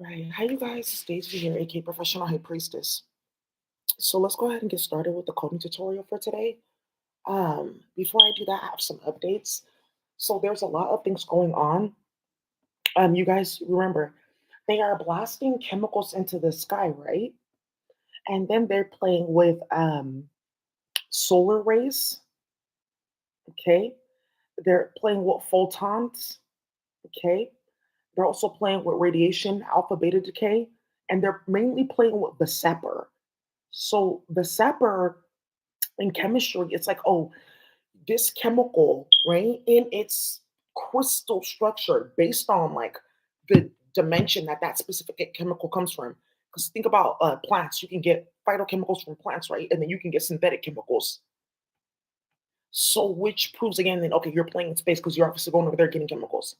Right. Hi, you guys. It's Daisy here, aka Professional High Priestess. So let's go ahead and get started with the coding tutorial for today. Before I do that, I have some updates. So there's a lot of things going on. You guys remember, they are blasting chemicals into the sky, right? And then they're playing with solar rays. Okay. They're playing with photons. Okay. They're also playing with radiation, alpha beta decay, and they're mainly playing with the separ. So the separ in chemistry, it's like, oh, this chemical, right, in its crystal structure, based on like the dimension that that specific chemical comes from. Because think about plants, you can get phytochemicals from plants, right, and then you can get synthetic chemicals. So which proves again that okay, you're playing in space because you're obviously going over there getting chemicals.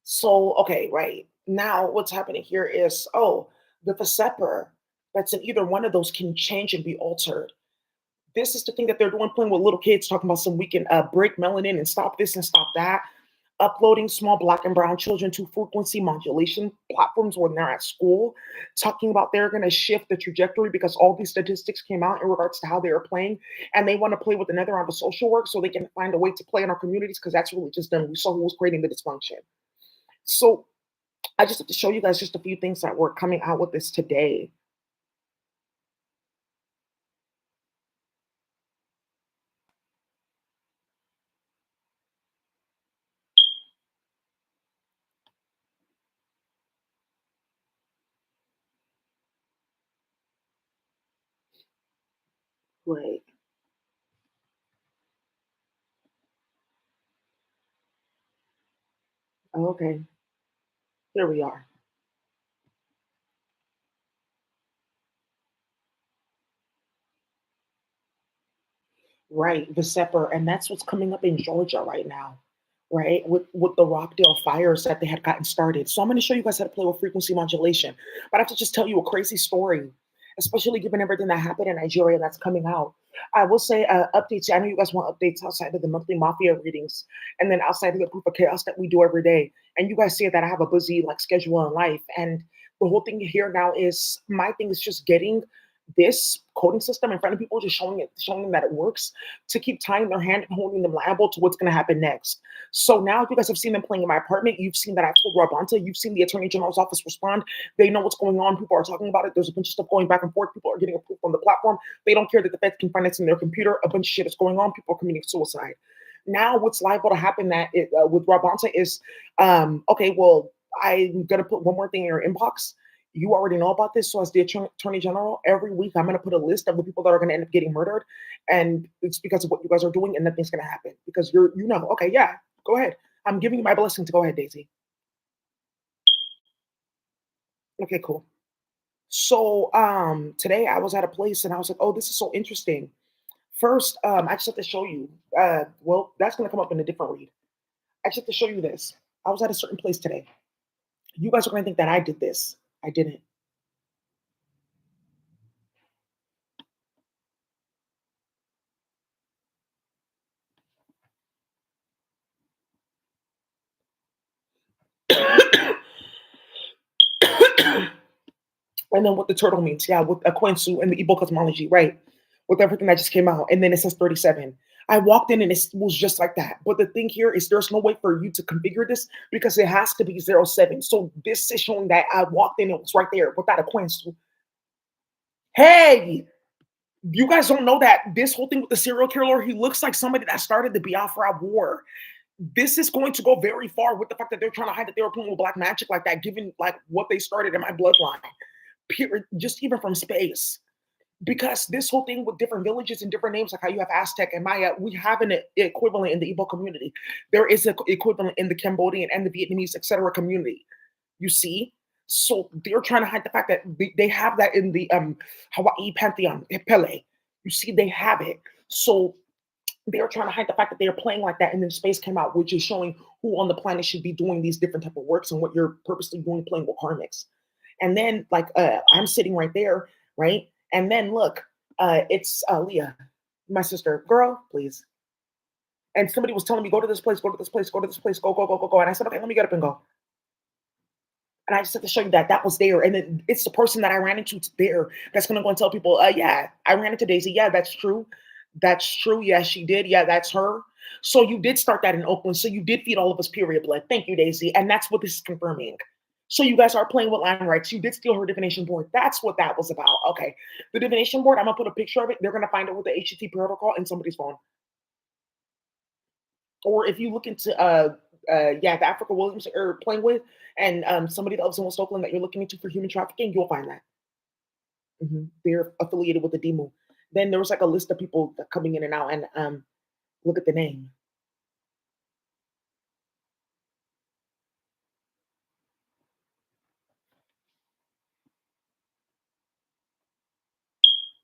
So okay, right now what's happening here is oh, the Vesiper that's in either one of those can change and be altered. This is the thing that they're doing, playing with little kids, talking about some we can break melanin and stop this and stop that. Uploading small black and brown children to frequency modulation platforms when they're at school, talking about they're going to shift the trajectory because all these statistics came out in regards to how they are playing, and they want to play with another round of social work so they can find a way to play in our communities because that's really just them. We saw who was creating the dysfunction. So I just have to show you guys just a few things that were coming out with this today. Right. Okay. Here we are. Right, the Sepper, and that's what's coming up in Georgia right now, right? With the Rockdale fires that they had gotten started. So I'm going to show you guys how to play with frequency modulation. But I have to just tell you a crazy story, especially given everything that happened in Nigeria that's coming out. I will say updates. I know you guys want updates outside of the monthly mafia readings, and then outside of the proof of chaos that we do every day. And you guys see that I have a busy like schedule in life, and the whole thing here now is my thing is just getting this coding system in front of people, just showing them that it works to keep tying their hand and holding them liable to what's going to happen next. So now you guys have seen them playing in my apartment. You've seen that I told Rabanta. You've seen the Attorney General's office respond. They know what's going on. People are talking about it. There's a bunch of stuff going back and forth. People are getting approved on the platform. They don't care that the Fed can finance in their computer. A bunch of shit is going on. People are committing suicide. Now, what's liable to happen with Rabanta is, okay, well, I'm gonna put one more thing in your inbox. You already know about this. So, as the attorney general, every week I'm going to put a list of the people that are going to end up getting murdered, and it's because of what you guys are doing, and nothing's going to happen because you know. Okay, yeah, go ahead. I'm giving you my blessing to go ahead, Daisy. Okay, cool. So, today I was at a place and I was like, oh, this is so interesting. First, I just have to show you. Well, that's going to come up in a different read. I just have to show you this. I was at a certain place today. You guys are going to think that I did this. I didn't. And then what the turtle means, yeah, with a Quinsu and the Igbo cosmology, right? With everything that just came out. And then it says 37. I walked in and it was just like that. But the thing here is there's no way for you to configure this because it has to be 07. So this is showing that I walked in, it was right there without a Quinsu. Hey, you guys don't know that this whole thing with the serial killer, he looks like somebody that started the Biafra War. This is going to go very far with the fact that they're trying to hide that they were playing with black magic like that, given like what they started in my bloodline. Period, just even from space. Because this whole thing with different villages and different names, like how you have Aztec and Maya, we have an equivalent in the Igbo community. There is an equivalent in the Cambodian and the Vietnamese, etc. community. You see? So they're trying to hide the fact that they have that in the Hawaii pantheon, Pele. You see, they have it. So they're trying to hide the fact that they're playing like that, and then space came out, which is showing who on the planet should be doing these different type of works and what you're purposely doing, playing with karmics. And then like I'm sitting right there, right? And then look, it's Leah, my sister. Girl, please. And somebody was telling me, go to this place, go to this place, go to this place, go, go, go, go, go. And I said, okay, let me get up and go. And I just have to show you that that was there. And then it's the person that I ran into there that's gonna go and tell people, yeah, I ran into Daisy. Yeah, that's true. That's true. Yeah, she did. Yeah, that's her. So you did start that in Oakland. So you did feed all of us period blood. Thank you, Daisy. And that's what this is confirming. So you guys are playing with line rights. You did steal her divination board. That's what that was about. Okay. The divination board, I'm gonna put a picture of it. They're gonna find it with the HTTP protocol in somebody's phone. Or if you look into yeah, the Africa Williams are playing with, and somebody that lives in West Oakland that you're looking into for human trafficking, you'll find that. They're affiliated with the DEMU. Then there was like a list of people that coming in and out, and look at the name.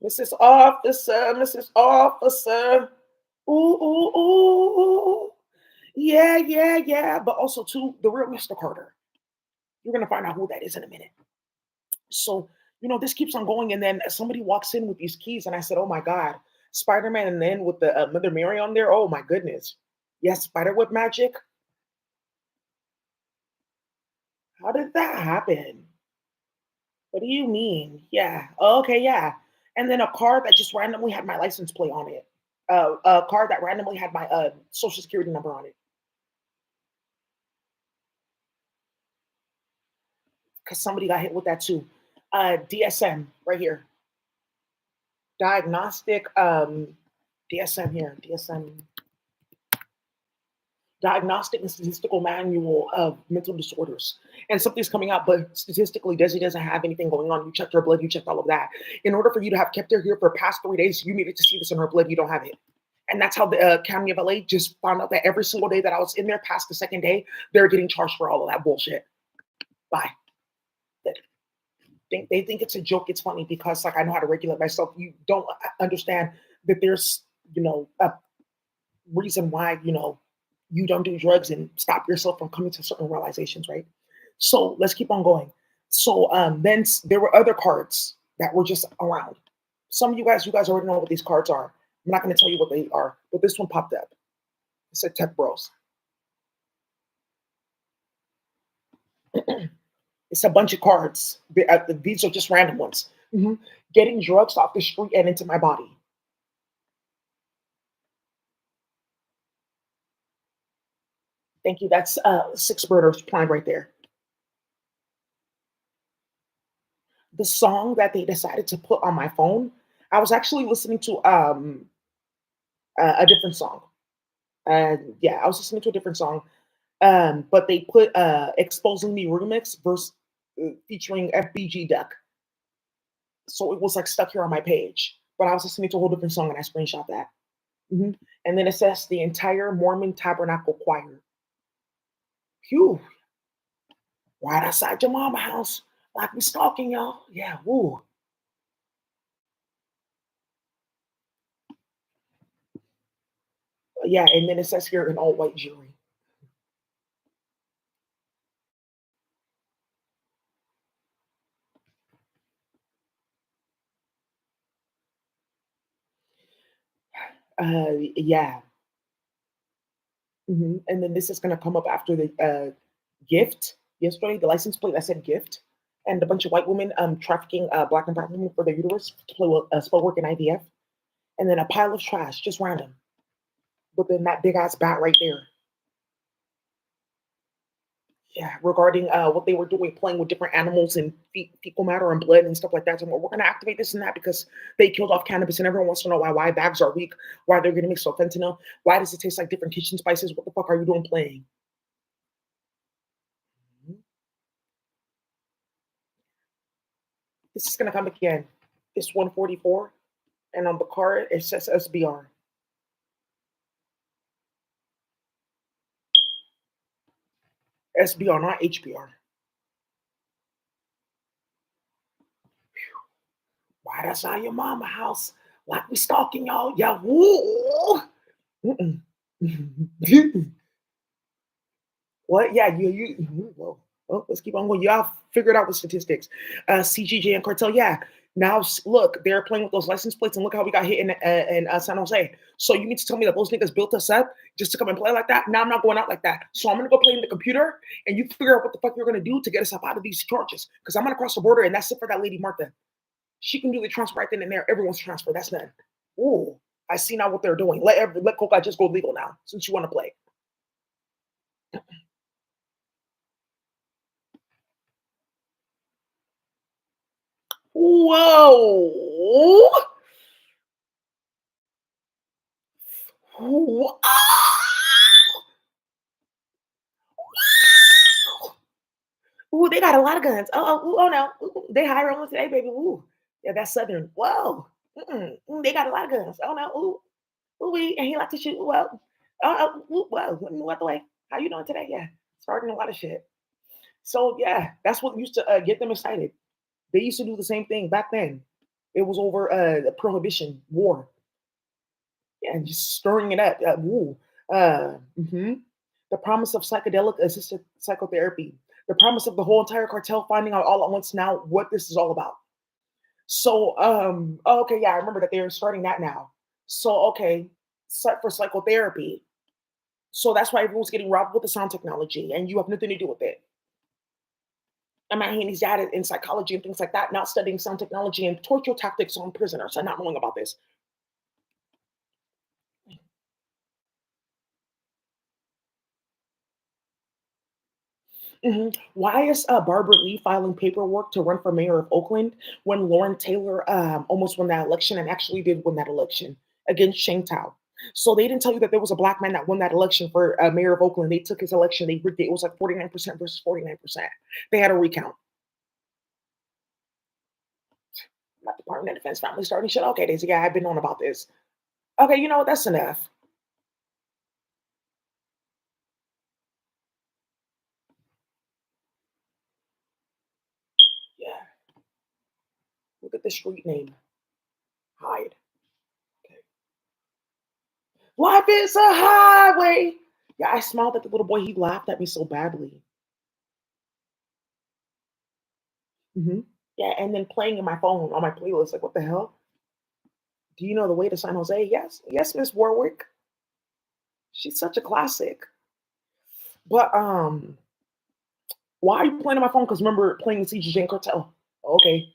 Mrs. Officer, Mrs. Officer. Ooh, ooh, ooh, ooh. Yeah, yeah, yeah. But also too, the real Mr. Carter. You're gonna find out who that is in a minute. So, this keeps on going, and then somebody walks in with these keys, and I said, "Oh my God, Spider-Man!" And then with the Mother Mary on there, oh my goodness, yes, spiderweb magic. How did that happen? What do you mean? Yeah, okay, yeah. And then a car that just randomly had my license plate on it. A car that randomly had my social security number on it because somebody got hit with that too. DSM right here, diagnostic DSM here, DSM Diagnostic and Statistical Manual of Mental Disorders. And something's coming out, but statistically, Desi doesn't have anything going on. You checked her blood, you checked all of that. In order for you to have kept her here for past 3 days, you needed to see this in her blood. You don't have it. And that's how the County of LA just found out that every single day that I was in there past the second day, they're getting charged for all of that bullshit. Bye. They think it's a joke. It's funny because, like, I know how to regulate myself. You don't understand that there's, a reason why you don't do drugs and stop yourself from coming to certain realizations, right? So let's keep on going. So then there were other cards that were just around. Some of you guys already know what these cards are. I'm not going to tell you what they are, but this one popped up. It said Tech Bros. It's a bunch of cards. These are just random ones. Getting drugs off the street and into my body. Thank you. That's six birders prime right there. The song that they decided to put on my phone, I was actually listening to a different song. And yeah, I was listening to a different song. But they put Exposing Me remix verse featuring FBG Duck. So it was like stuck here on my page. But I was listening to a whole different song and I screenshot that. Mhm. And then it says the entire Mormon Tabernacle Choir. Phew, right outside your mama house. Like we stalking y'all. Yeah, woo. Yeah, and then it says here an all white jury. Yeah. And then this is going to come up after the gift yesterday, the license plate that said gift, and a bunch of white women trafficking black and brown women for their uterus to play with spell work and IVF, and then a pile of trash, just random, but then that big ass bat right there. Yeah, regarding what they were doing, playing with different animals and fecal matter and blood and stuff like that. So we're going to activate this and that because they killed off cannabis, and everyone wants to know why bags are weak, why they're going to mix with fentanyl, why does it taste like different kitchen spices? What the fuck are you doing playing? Mhm. This is going to come again. It's 144, and on the card it says SBR. SBR, not HBR. Why that's not your mama house? Like we stalking y'all? Yeah, woo. Mm-mm. What? Yeah, whoa. Well, let's keep on going. Y'all figured out the statistics. CGJ and cartel. Yeah, Now, look, they're playing with those license plates, and look how we got hit in San Jose. So you need to tell me that those niggas built us up just to come and play like that? Now I'm not going out like that. So I'm gonna go play in the computer, and you figure out what the fuck you're gonna do to get us up out of these charges. Because I'm gonna cross the border, and that's it for that lady Martha. She can do the transfer right then and there. Everyone's transfer. That's done. Ooh, I see now what they're doing. Let Coca just go legal now, since you want to play. Whoa! Whoa. Ooh, they got a lot of guns. Oh no. Ooh, they hire on today, baby. Ooh, yeah, that's Southern. Whoa. They got a lot of guns. Oh no. And he like to shoot. Well, well, what the way? How you doing today? Yeah, starting a lot of shit. So yeah, that's what used to get them excited. They used to do the same thing back then. It was over the prohibition war. Yeah, and just stirring it up. Woo. Mhm. The promise of psychedelic assisted psychotherapy. The promise of the whole entire cartel finding out all at once now what this is all about. So, okay, yeah, I remember that they're starting that now. So, okay, for psychotherapy. So that's why everyone's getting robbed with the sound technology, and you have nothing to do with it. And my handy's dad in psychology and things like that, not studying sound technology and torture tactics on prisoners and not knowing about this. Why is Barbara Lee filing paperwork to run for mayor of Oakland when Lauren Taylor almost won that election and actually did win that election against Shane Tao? So they didn't tell you that there was a black man that won that election for mayor of Oakland. They took his election. They rigged it. It was like 49% versus 49%. They had a recount. Not Department of Defense family starting shit. Okay, Daisy, yeah, I've been on about this. Okay, you know what? That's enough. Yeah, look at the street name. Hyde. Okay. Life is a highway. Yeah, I smiled at the little boy. He laughed at me so badly. Yeah, and then playing in my phone on my playlist. Like, what the hell? Do you know the way to San Jose? Yes, yes, Miss Warwick. She's such a classic. But why are you playing on my phone? Because remember playing CGJ and Cartel. Okay,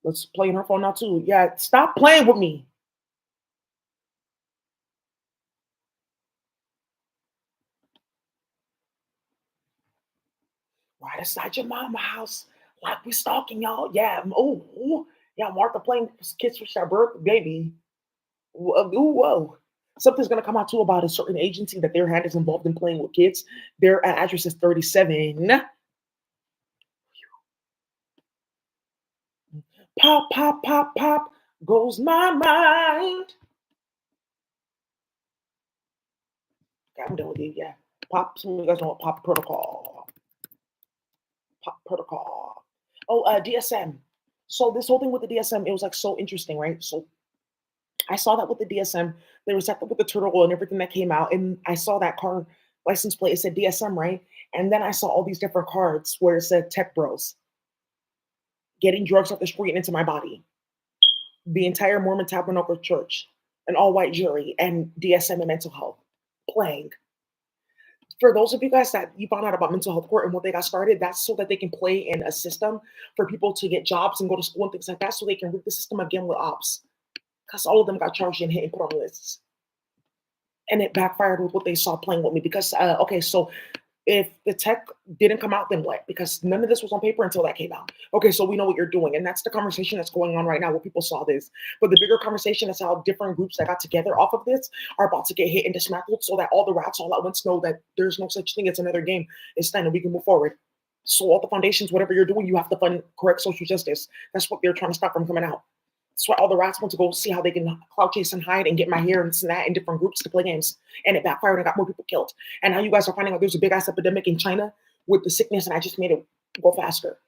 let's play on her phone now too. Yeah, stop playing with me. Right outside your mama house, like we stalking y'all. Yeah. Oh, yeah. Martha playing kids for her birth, baby. Ooh, whoa. Something's gonna come out too about a certain agency that their hand is involved in playing with kids. Their address is 37. Pop, pop, pop, pop goes my mind. Okay, I'm done with you. Yeah. Pop, some of you guys know what pop protocol. Pop protocol. Oh, DSM. So this whole thing with the DSM, it was like so interesting, right? So I saw that with the DSM. There was that with the turtle and everything that came out, and I saw that car license plate. It said DSM, right? And then I saw all these different cards where it said Tech Bros, getting drugs off the street and into my body. The entire Mormon Tabernacle Church, an all-white jury, and DSM and mental health playing. For those of you guys that you found out about mental health court and what they got started, that's so that they can play in a system for people to get jobs and go to school and things like that, so they can rig the system again with ops. Because all of them got charged and hit and put on lists. And it backfired with what they saw playing with me. Because okay, so if the tech didn't come out, then what? Because none of this was on paper until that came out. Okay, so we know what you're doing, and that's the conversation that's going on right now where people saw this. But the bigger conversation is how different groups that got together off of this are about to get hit and dismantled, so that all the rats all at once know that there's no such thing as another game. It's done, and we can move forward. So all the foundations, whatever you're doing, you have to fund correct social justice. That's what they're trying to stop from coming out. That's why all the rats want to go see how they can cloud chase and hide and get my hair and that in different groups to play games. And it backfired and got more people killed. And now you guys are finding out there's a big ass epidemic in China with the sickness, and I just made it go faster.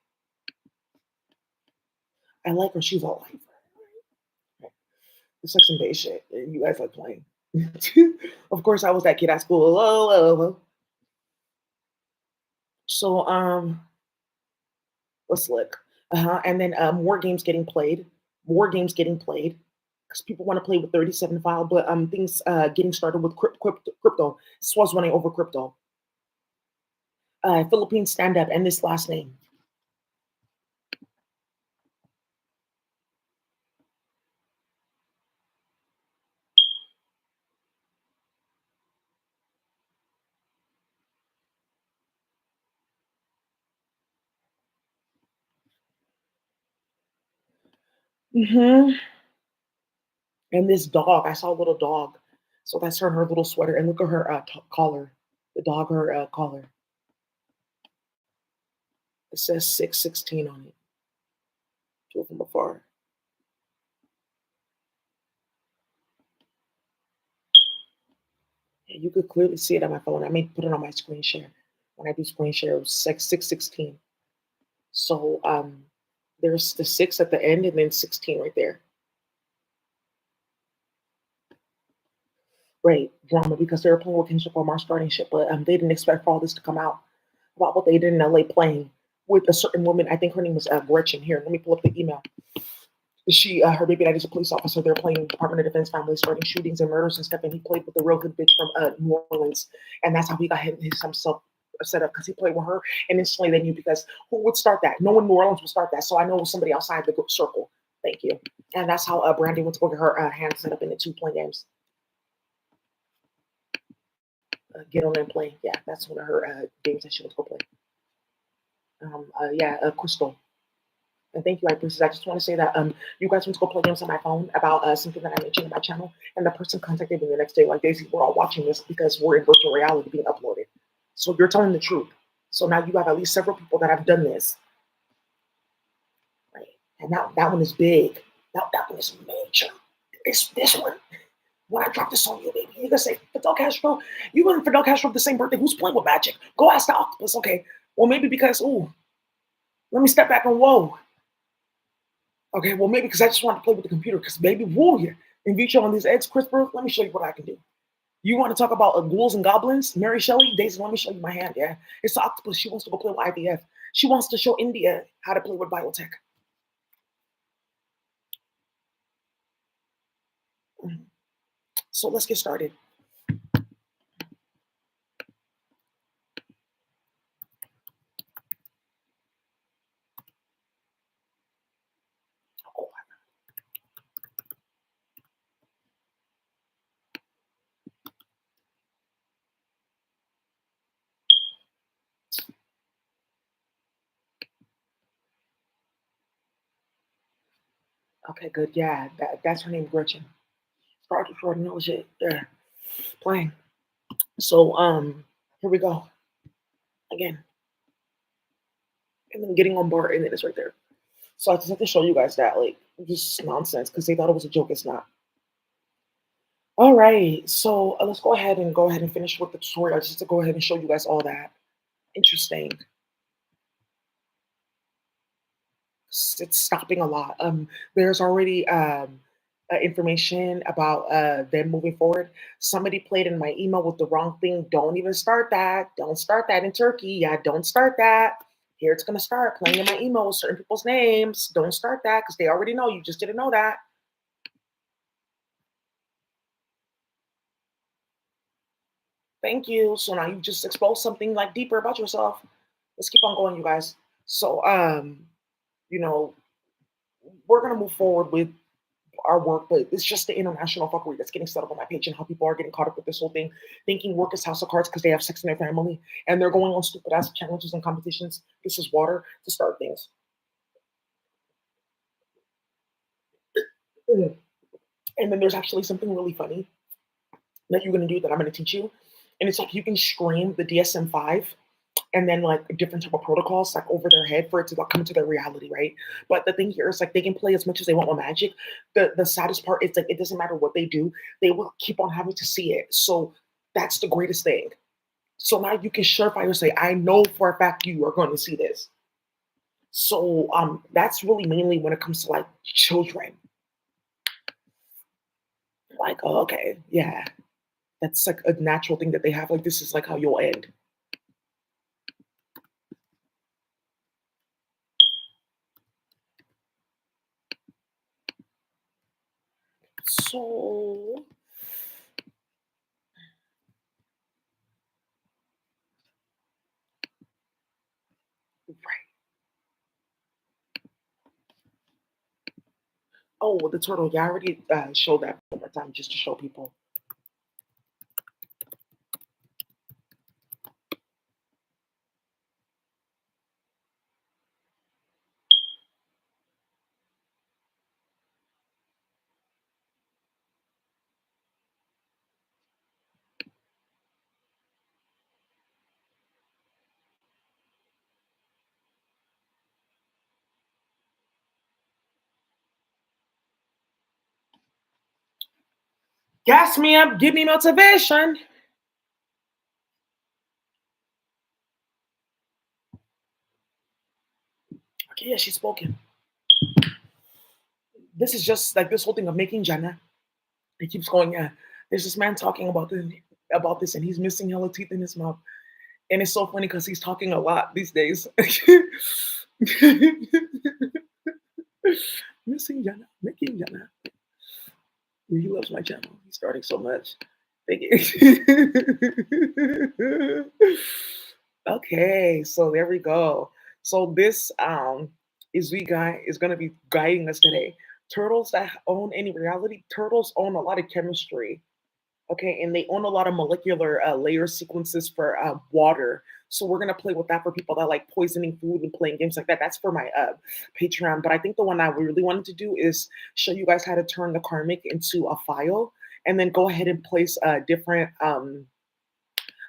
I like her. She's all like, it's like some base shit. And you guys like playing. Of course, I was that kid at school. So, let's look. And then more games getting played. more games getting played because people want to play with 37 file, but things getting started with crypto. This was running over crypto. Philippines stand up and this last name. Mm-hmm. And this dog, I saw a little dog. So that's her little sweater. And look at her collar. The dog, her collar. It says 616 on it. Two from afar. Yeah, you could clearly see it on my phone. I may put it on my screen share. When I do screen share, it was 616. So there's the 6 at the end and then 16 right there. Right, drama because they were playing with Kendrick Lamar's starting shit, but they didn't expect for all this to come out about what they did in LA playing with a certain woman. I think her name was Gretchen. Here, let me pull up the email. She, her baby daddy's a police officer. They're playing Department of Defense family starting shootings and murders and stuff. And he played with a real good bitch from New Orleans, and that's how he got himself set up because he played with her. And instantly they knew because who would start that? No one in New Orleans would start that. So I know it was somebody outside the circle. Thank you. And that's how Brandy went to go get her hand set up in the 2 playing games. Get on and play. Yeah, that's one of her games that she went to go play. Crystal. And thank you, I appreciate it. I just want to say that you guys went to go play games on my phone about something that I mentioned on my channel, and the person contacted me the next day, like, Daisy, we're all watching this because we're in virtual reality being uploaded. So you're telling the truth. So now you have at least several people that have done this. Right. And that one is big. That one is major. This one, when I drop this on you, baby, you're gonna say, Fidel Castro, you and Fidel Castro have the same birthday. Who's playing with magic? Go ask the octopus. Okay. Well, maybe because, let me step back and whoa. Okay, well, maybe because I just want to play with the computer. Because baby, whoa, yeah. In vitro on these eggs, CRISPR, let me show you what I can do. You want to talk about ghouls and goblins? Mary Shelley, Daisy, let me show you my hand. Yeah, it's the octopus. She wants to go play with IVF. She wants to show India how to play with biotech. So let's get started. Okay, good. Yeah, that's her name, Gretchen. Start recording, no shit. Yeah, playing. So here we go again, and then getting on board, and then it's right there. So I just have to show you guys that, like, just nonsense because they thought it was a joke. It's not. All right, so let's go ahead and finish with the tutorial just to go ahead and show you guys all that. Interesting. It's stopping a lot. There's already information about them moving forward. Somebody played in my email with the wrong thing. Don't even start that. Don't start that in Turkey. Yeah, don't start that. Here it's gonna start playing in my email with certain people's names. Don't start that because they already know. You just didn't know that. Thank you. So now you just exposed something like deeper about yourself. Let's keep on going, you guys. So you know, we're gonna move forward with our work, but it's just the international fuckery that's getting set up on my page and how people are getting caught up with this whole thing, thinking work is house of cards because they have sex in their family and they're going on stupid ass challenges and competitions. This is water to start things. And then there's actually something really funny that you're gonna do that I'm gonna teach you. And it's like you can stream the DSM-5 and then like different type of protocols like over their head for it to like come into their reality, right? But the thing here is like they can play as much as they want with magic. The saddest part is like it doesn't matter what they do, they will keep on having to see it. So that's the greatest thing. So now you can surefire say, I know for a fact you are going to see this. So that's really mainly when it comes to like children. Like, oh, okay, yeah. That's like a natural thing that they have. Like this is like how you'll end. So, right. Oh, well, the turtle. Yeah, I already showed that one more time just to show people. Gas me up, give me motivation. Okay, yeah, she's spoken. This is just like this whole thing of making Jana. It keeps going. Yeah, there's this man talking about this, and he's missing hella teeth in his mouth, and it's so funny because he's talking a lot these days. Missing Jana, making Jana. He loves my channel. He's starting so much. Thank you. Okay, so there we go. So this is we guy is gonna be guiding us today. Turtles that own any reality, turtles own a lot of chemistry. Okay, and they own a lot of molecular layer sequences for water. So we're gonna play with that for people that like poisoning food and playing games like that. That's for my Patreon. But I think the one I really wanted to do is show you guys how to turn the karmic into a file, and then go ahead and place different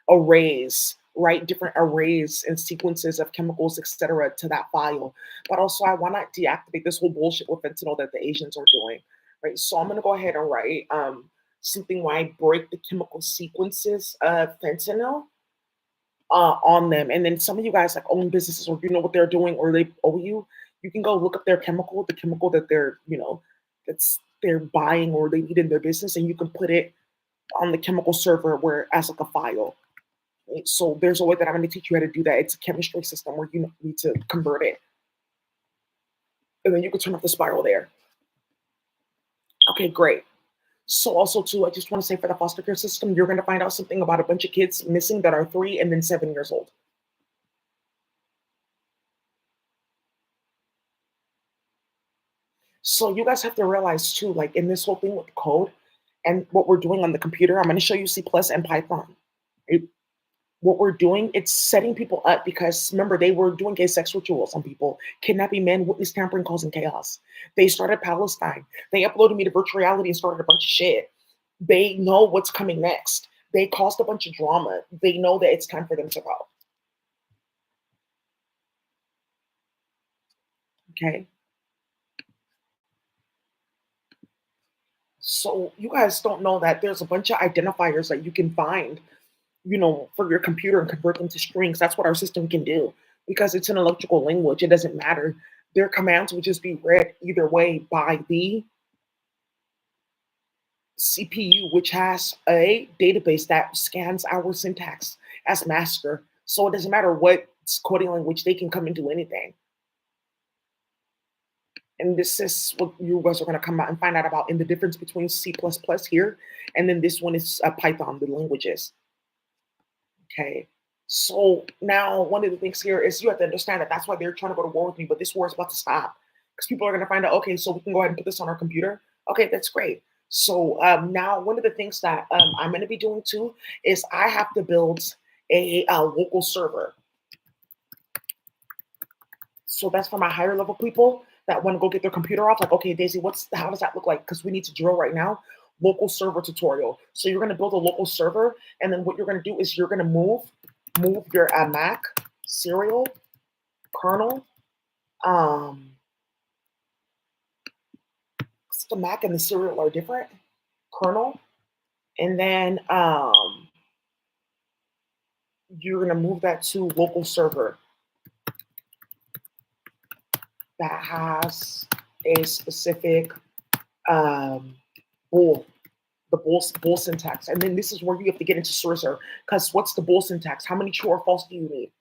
arrays, right? Different arrays and sequences of chemicals, etc., to that file. But also, I want to deactivate this whole bullshit with fentanyl that the Asians are doing, right? So I'm gonna go ahead and write something where I break the chemical sequences of fentanyl on them, and then some of you guys like own businesses or you know what they're doing or they owe you. You can go look up their chemical, the chemical that they're that's they're buying or they need in their business, and you can put it on the chemical server where as like a file. So there's a way that I'm going to teach you how to do that. It's a chemistry system where you need to convert it. And then you can turn off the spiral there. Okay, great. So also too, I just want to say for the foster care system, you're going to find out something about a bunch of kids missing that are 3 and then 7 years old. So you guys have to realize too, like in this whole thing with code and what we're doing on the computer, I'm going to show you C plus and Python. What we're doing, it's setting people up because remember, they were doing gay sex rituals on people, kidnapping men, witness tampering, causing chaos. They started Palestine. They uploaded me to virtual reality and started a bunch of shit. They know what's coming next. They caused a bunch of drama. They know that it's time for them to go. Okay. So you guys don't know that there's a bunch of identifiers that you can find, for your computer and convert them to strings. That's what our system can do because it's an electrical language. It doesn't matter. Their commands will just be read either way by the CPU, which has a database that scans our syntax as master. So it doesn't matter what coding language, they can come and do anything. And this is what you guys are going to come out and find out about in the difference between C++ here, and then this one is Python, the languages. Okay. So now one of the things here is you have to understand that that's why they're trying to go to war with me, but this war is about to stop because people are going to find out, okay, so we can go ahead and put this on our computer. Okay, that's great. So now one of the things that I'm going to be doing too is I have to build a local server. So that's for my higher level people that want to go get their computer off. Like, okay, Daisy, how does that look like? Because we need to drill right now. Local server tutorial. So you're going to build a local server, and then what you're going to do is you're going to move your Mac serial kernel. The Mac and the serial are different kernel, and then you're going to move that to local server that has a specific bool, the bool syntax. And then this is where you have to get into Sorcerer, because what's the bool syntax? How many true or false do you need?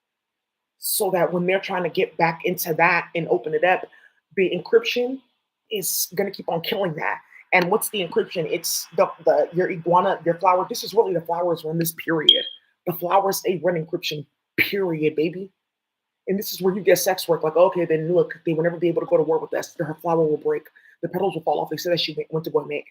So that when they're trying to get back into that and open it up, the encryption is going to keep on killing that. And what's the encryption? It's the your iguana, your flower. This is really the flowers run this period. The flowers they run encryption period, baby. And this is where you get sex work. Like, okay, then look, they will never be able to go to war with us. Her flower will break. The petals will fall off. They said that she went to go and make.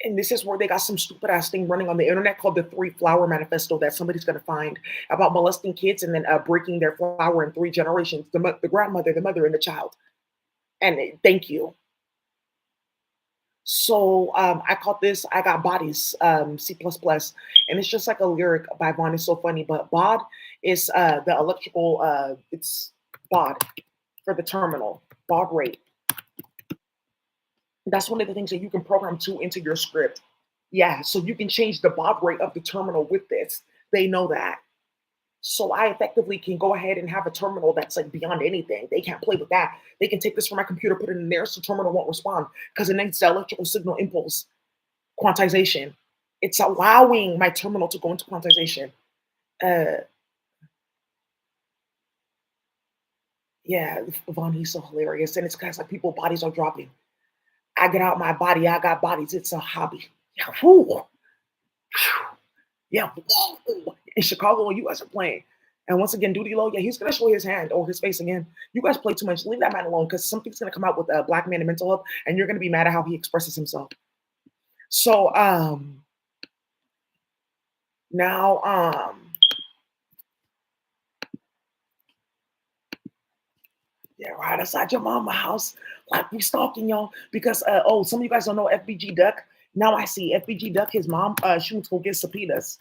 And this is where they got some stupid ass thing running on the internet called the Three Flower Manifesto that somebody's going to find about molesting kids and then breaking their flower in three generations, the grandmother, the mother, and the child. And thank you. So I caught this. I got bodies, C++, and it's just like a lyric by Vaughn. It's so funny, but Baud is the electrical. It's Baud for the terminal. Baud rate. That's one of the things that you can program to into your script. Yeah, so you can change the baud rate of the terminal with this. They know that. So I effectively can go ahead and have a terminal that's like beyond anything. They can't play with that. They can take this from my computer, put it in there, so the terminal won't respond because it needs the electrical signal impulse quantization. It's allowing my terminal to go into quantization. Uh, yeah, Vaughn, he's so hilarious. And it's because like people bodies are dropping. I get out my body, I got bodies. It's a hobby. Yeah, whoo, yeah. Whoa. In Chicago, when you guys are playing. And once again, Duty Low, yeah, he's gonna show his hand or his face again. You guys play too much. Leave that man alone because something's gonna come out with a black man in mental health, and you're gonna be mad at how he expresses himself. So now yeah, right outside your mama house, like we stalking y'all because oh, some of you guys don't know FBG Duck. Now I see FBG Duck, his mom, she went to go get subpoenas.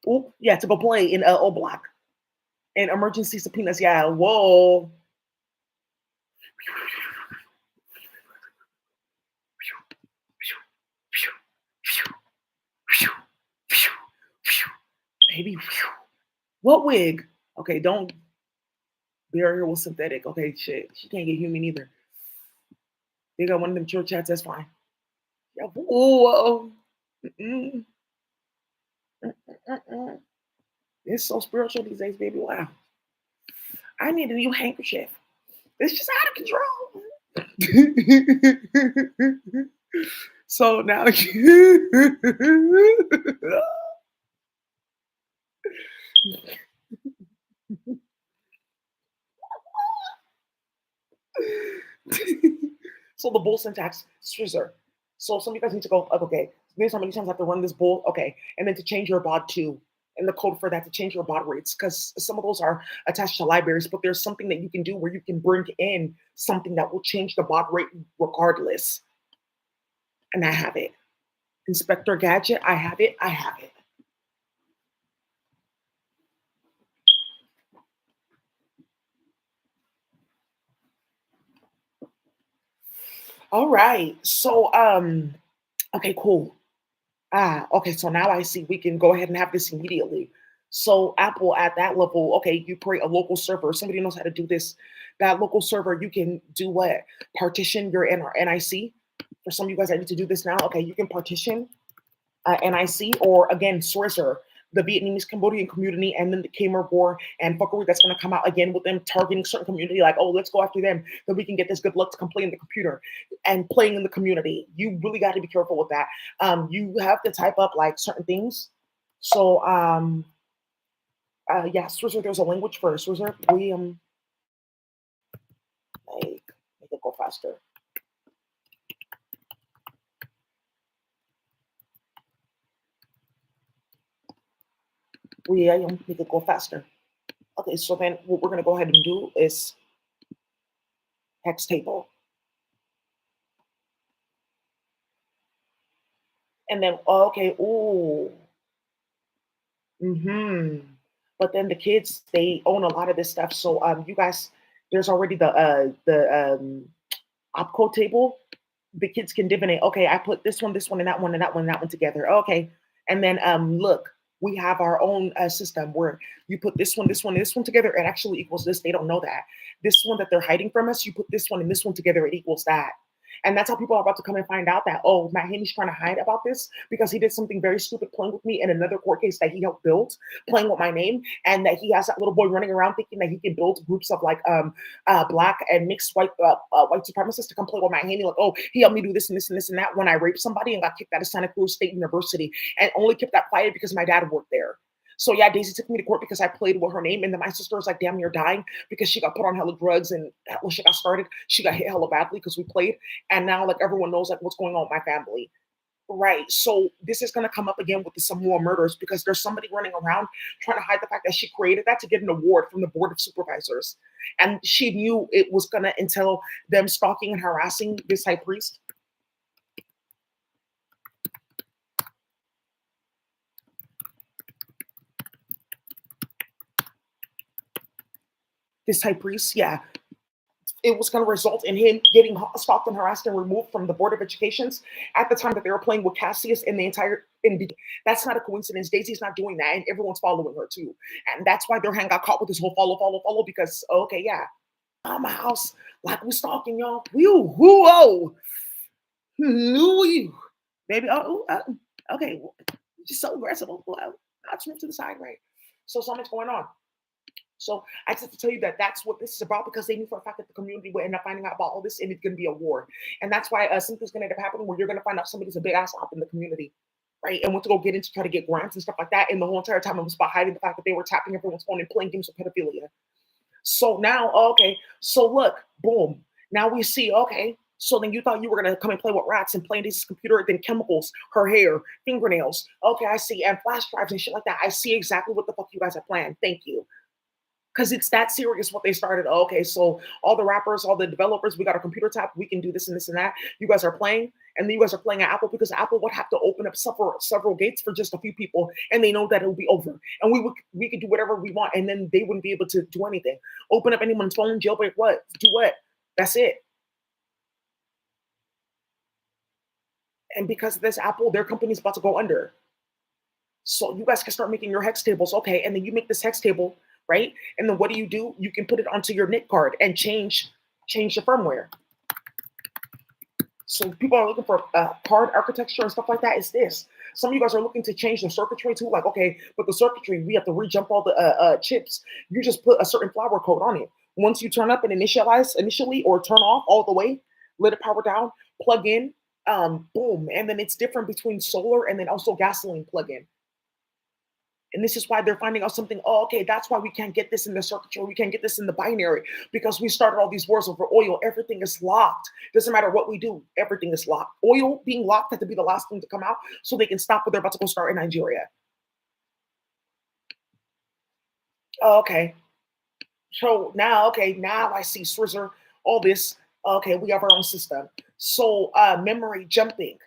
Oh, yeah, to go play in O Block. And emergency subpoenas, yeah, whoa. Baby, what wig? Okay, don't bury her with synthetic. Okay, shit, she can't get human either. They got one of them church hats, that's fine. Yeah, whoa. Mm-mm, mm-mm. It's so spiritual these days, baby. Wow. I need a new handkerchief. It's just out of control. So now so the bull syntax, scissor. So some of you guys need to go, okay, here's how many times I have to run this bull, okay, and then to change your baud too, and the code for that to change your baud rates, because some of those are attached to libraries, but there's something that you can do where you can bring in something that will change the baud rate regardless. And I have it. Inspector Gadget, I have it, I have it. All right. So okay, cool. Okay, so now I see we can go ahead and have this immediately. So Apple at that level, okay, you create a local server. Somebody knows how to do this. That local server, you can do what? Partition your NIC. For some of you guys that need to do this now, okay, you can partition NIC or again, Sorcerer, the Vietnamese Cambodian community, and then the Khmer War and fuckery that's going to come out again with them targeting certain community, like, oh, let's go after them, then we can get this good luck to come play in the computer and playing in the community. You really got to be careful with that. You have to type up like certain things. So, yeah, Swizzer, there's a language for Swizzer. We, like, make it go faster. We make it go faster. Okay, so then what we're going to go ahead and do is hex table. And then, oh, okay, ooh. But then the kids, they own a lot of this stuff. So you guys, there's already the opcode table. The kids can divinate. Okay, I put this one, and that one, and that one, and that one together. Okay, and then look, we have our own system where you put this one, this one, and this one together. It actually equals this. They don't know that. This one that they're hiding from us, you put this one and this one together. It equals that. And that's how people are about to come and find out that, oh, Matt Haney's trying to hide about this because he did something very stupid playing with me in another court case that he helped build, playing with my name, and that he has that little boy running around thinking that he can build groups of like black and mixed white supremacists to come play with Matt Haney. Like, oh, he helped me do this and this and this and that when I raped somebody and got kicked out of Santa Cruz State University and only kept that quiet because my dad worked there. So yeah, Daisy took me to court because I played with her name, and then my sister was like damn near dying because she got put on hella drugs, and when she got started, she got hit hella badly because we played, and now like everyone knows like what's going on with my family. Right. So this is gonna come up again with some more murders because there's somebody running around trying to hide the fact that she created that to get an award from the board of supervisors, and she knew it was gonna entail them stalking and harassing this high priest. This high priest, yeah, it was going to result in him getting stopped and harassed and removed from the Board of Educations at the time that they were playing with Cassius and the entire. That's not a coincidence. Daisy's not doing that, and everyone's following her too. And that's why their hand got caught with this whole follow, follow, follow. Because okay, yeah, my house like we stalking y'all. Whoa, who you, baby? Okay, just so aggressive. I'll move to the side, right? So much going on. So I just have to tell you that that's what this is about because they knew for a fact that the community would end up finding out about all this and it's going to be a war. And that's why something's going to end up happening where you're going to find out somebody's a big ass op in the community, right? And went to go get into try to get grants and stuff like that. And the whole entire time it was about hiding the fact that they were tapping everyone's phone and playing games with pedophilia. So now, okay, so look, boom. Now we see, okay, so then you thought you were going to come and play with rats and play in this computer, then chemicals, her hair, fingernails. Okay, I see. And flash drives and shit like that. I see exactly what the fuck you guys have planned. Thank you because it's that serious what they started. Oh, okay, so all the rappers, all the developers, we got a computer tab, we can do this and this and that. You guys are playing, and then you guys are playing at Apple because Apple would have to open up several gates for just a few people, and they know that it'll be over. And we could do whatever we want, and then they wouldn't be able to do anything. Open up anyone's phone, jailbreak what? Do what? That's it. And because of this, Apple, their company's about to go under. So you guys can start making your hex tables. Okay, and then you make this hex table, right? And then what do? You can put it onto your NIC card and change the firmware. So people are looking for card architecture and stuff like that. It's this. Some of you guys are looking to change the circuitry too. Like, okay, but the circuitry, we have to rejump all the chips. You just put a certain flower code on it. Once you turn up and initialize initially or turn off all the way, let it power down, plug in, boom. And then it's different between solar and then also gasoline plug-in. And this is why they're finding out something. Oh, okay, that's why we can't get this in the circuitry. We can't get this in the binary because we started all these wars over oil. Everything is locked. Doesn't matter what we do. Everything is locked. Oil being locked had to be the last thing to come out so they can stop what they're about to go start in Nigeria. Oh, okay. So now, okay, now I see Swizzer, all this. Okay, we have our own system. So memory jumping.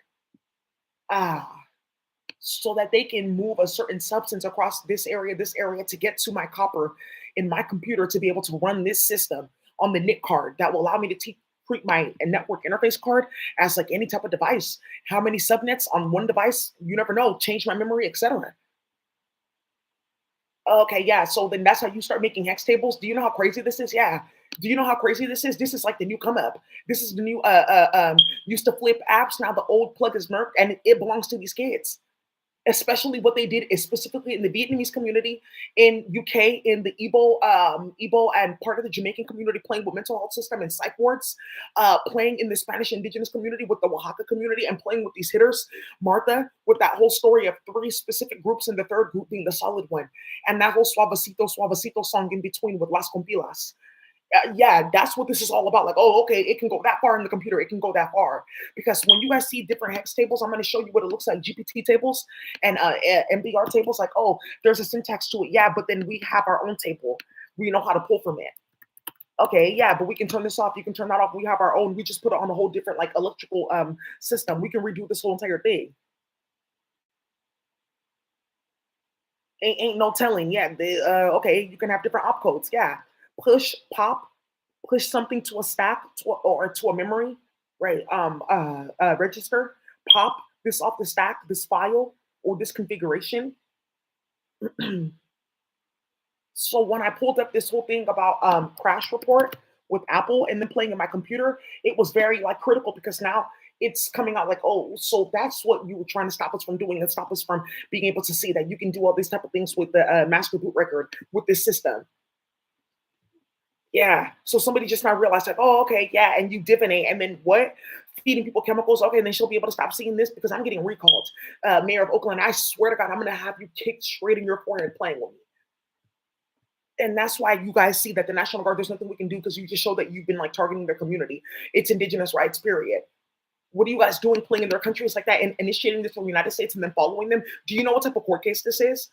Ah, so that they can move a certain substance across this area to get to my copper in my computer to be able to run this system on the NIC card that will allow me to treat my network interface card as like any type of device. How many subnets on one device? You never know. Change my memory, etc. Okay, yeah. So then that's how you start making hex tables. Do you know how crazy this is? Yeah. Do you know how crazy this is? This is like the new come up. This is the new used to flip apps. Now the old plug is murked and it belongs to these kids, especially what they did is specifically in the Vietnamese community, in UK, in the Igbo and part of the Jamaican community, playing with mental health system and psych wards, playing in the Spanish indigenous community with the Oaxaca community, and playing with these hitters, Martha, with that whole story of three specific groups, and the third group being the solid one, and that whole suavecito, suavecito song in between with Las Compilas. Yeah, that's what this is all about. Like, oh, okay, it can go that far in the computer. It can go that far. Because when you guys see different hex tables, I'm going to show you what it looks like, GPT tables and MBR tables. Like, oh, there's a syntax to it. Yeah, but then we have our own table. We know how to pull from it. Okay, yeah, but we can turn this off. You can turn that off. We have our own. We just put it on a whole different like electrical system. We can redo this whole entire thing. Ain't no telling. Yeah, okay, you can have different opcodes. Yeah, push, pop, push something to a stack or to a memory, right? Register, pop this off the stack, this file or this configuration. So when I pulled up this whole thing about crash report, with Apple and then playing in my computer, it was very like critical because now it's coming out like, oh, so that's what you were trying to stop us from doing and stop us from being able to see that you can do all these type of things with the master boot record with this system. Yeah. So somebody just now realized like, oh, okay, yeah, and you divinate, and then what? Feeding people chemicals. Okay, and then she'll be able to stop seeing this because I'm getting recalled. Mayor of Oakland, I swear to God, I'm gonna have you kicked straight in your forehead playing with me. And that's why you guys see that the National Guard, there's nothing we can do because you just show that you've been like targeting their community. It's indigenous rights, period. What are you guys doing playing in their countries like that and initiating this from the United States and then following them? Do you know what type of court case this is?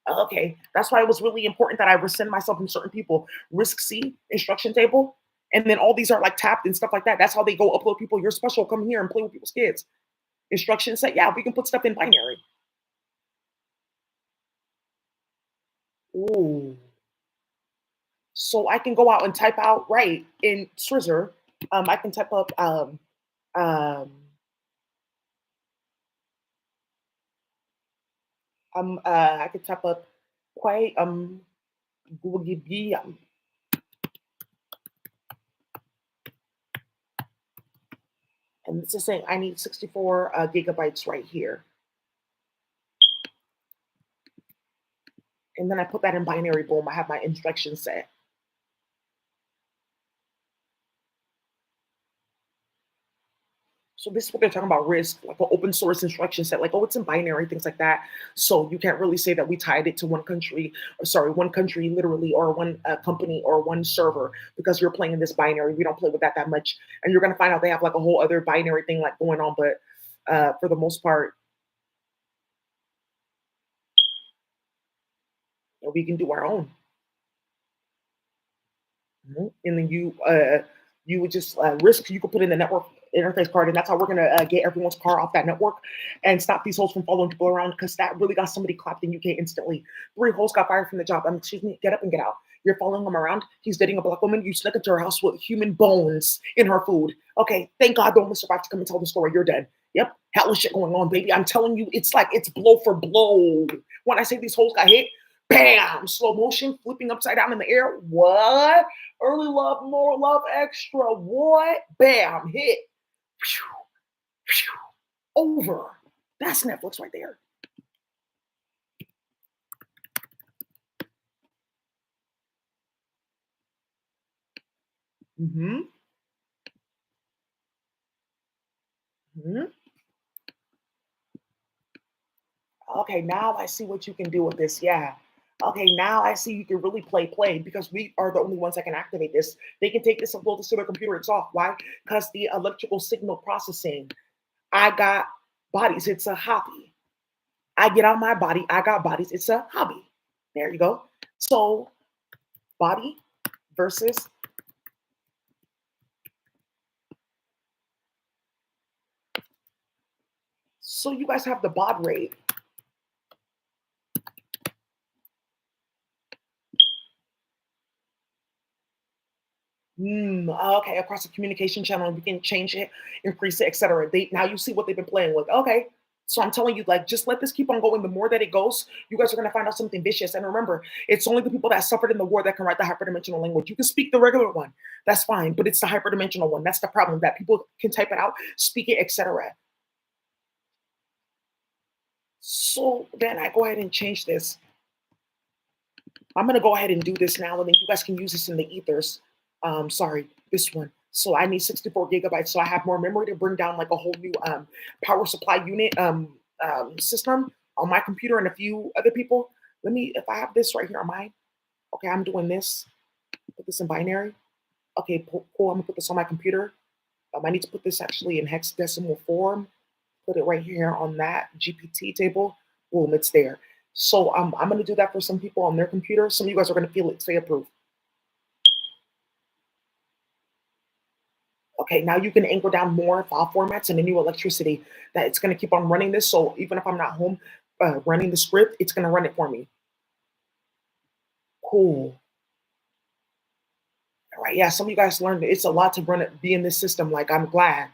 Okay, that's why it was really important that I rescind myself from certain people. Risk C, instruction table, and then all these are like tapped and stuff like that. That's how they go upload people. You're special. Come here and play with people's kids. Instruction set. Yeah, we can put stuff in binary. Ooh. So I can go out and type out right in Swizzer. I can type up um, I could type up quite Google and it's just saying I need 64 gigabytes right here. And then I put that in binary, boom, I have my instruction set. So this is what they're talking about risk, like an open source instruction set, like, oh, it's in binary, things like that. So you can't really say that we tied it to one country, or sorry, one country literally, or one company or one server because you're playing in this binary. We don't play with that much. And you're going to find out they have like a whole other binary thing like going on. But for the most part, we can do our own. And then you would just risk you could put in the network interface card, and that's how we're gonna get everyone's car off that network and stop these hoes from following people around because that really got somebody clapped in UK instantly. 3 hoes got fired from the job. Excuse me, get up and get out. You're following him around. He's dating a black woman. You snuck into her house with human bones in her food. Okay, thank God, don't survive to come and tell the story. You're dead. Yep, hella shit going on, baby. I'm telling you, it's like it's blow for blow. When I say these hoes got hit, bam, slow motion, flipping upside down in the air. What? Early love, more love, extra. What? Bam, hit. Over. That's Netflix right there. Mm-hmm. Mm-hmm. Okay, now I see what you can do with this. Yeah. Okay, now I see you can really play because we are the only ones that can activate this. They can take this and upload this to their computer. It's off. Why? Because the electrical signal processing. I got bodies. It's a hobby. I get out my body. I got bodies. It's a hobby. There you go. So body versus. So you guys have the baud rate. Okay, across the communication channel, we can change it, increase it, etc. They now you see what they've been playing with. Okay, so I'm telling you, like, just let this keep on going. The more that it goes, you guys are gonna find out something vicious. And remember, it's only the people that suffered in the war that can write the hyperdimensional language. You can speak the regular one, that's fine, but it's the hyperdimensional one. That's the problem. That people can type it out, speak it, etc. So then I go ahead and change this. I'm gonna go ahead and do this now, and then you guys can use this in the ethers. Sorry, this one. So I need 64 gigabytes, so I have more memory to bring down like a whole new power supply unit system on my computer and a few other people. Let me, if I have this right here on mine, okay, I'm doing this. Put this in binary. Okay, cool. I'm gonna put this on my computer. I need to put this actually in hexadecimal form. Put it right here on that GPT table. Boom, it's there. So I'm going to do that for some people on their computer. Some of you guys are going to feel it. Say approve. Okay, now you can anchor down more file formats and a new electricity that it's going to keep on running this. So even if I'm not home running the script, it's going to run it for me. Cool. All right, yeah, some of you guys learned it's a lot to run it, be in this system. Like, I'm glad.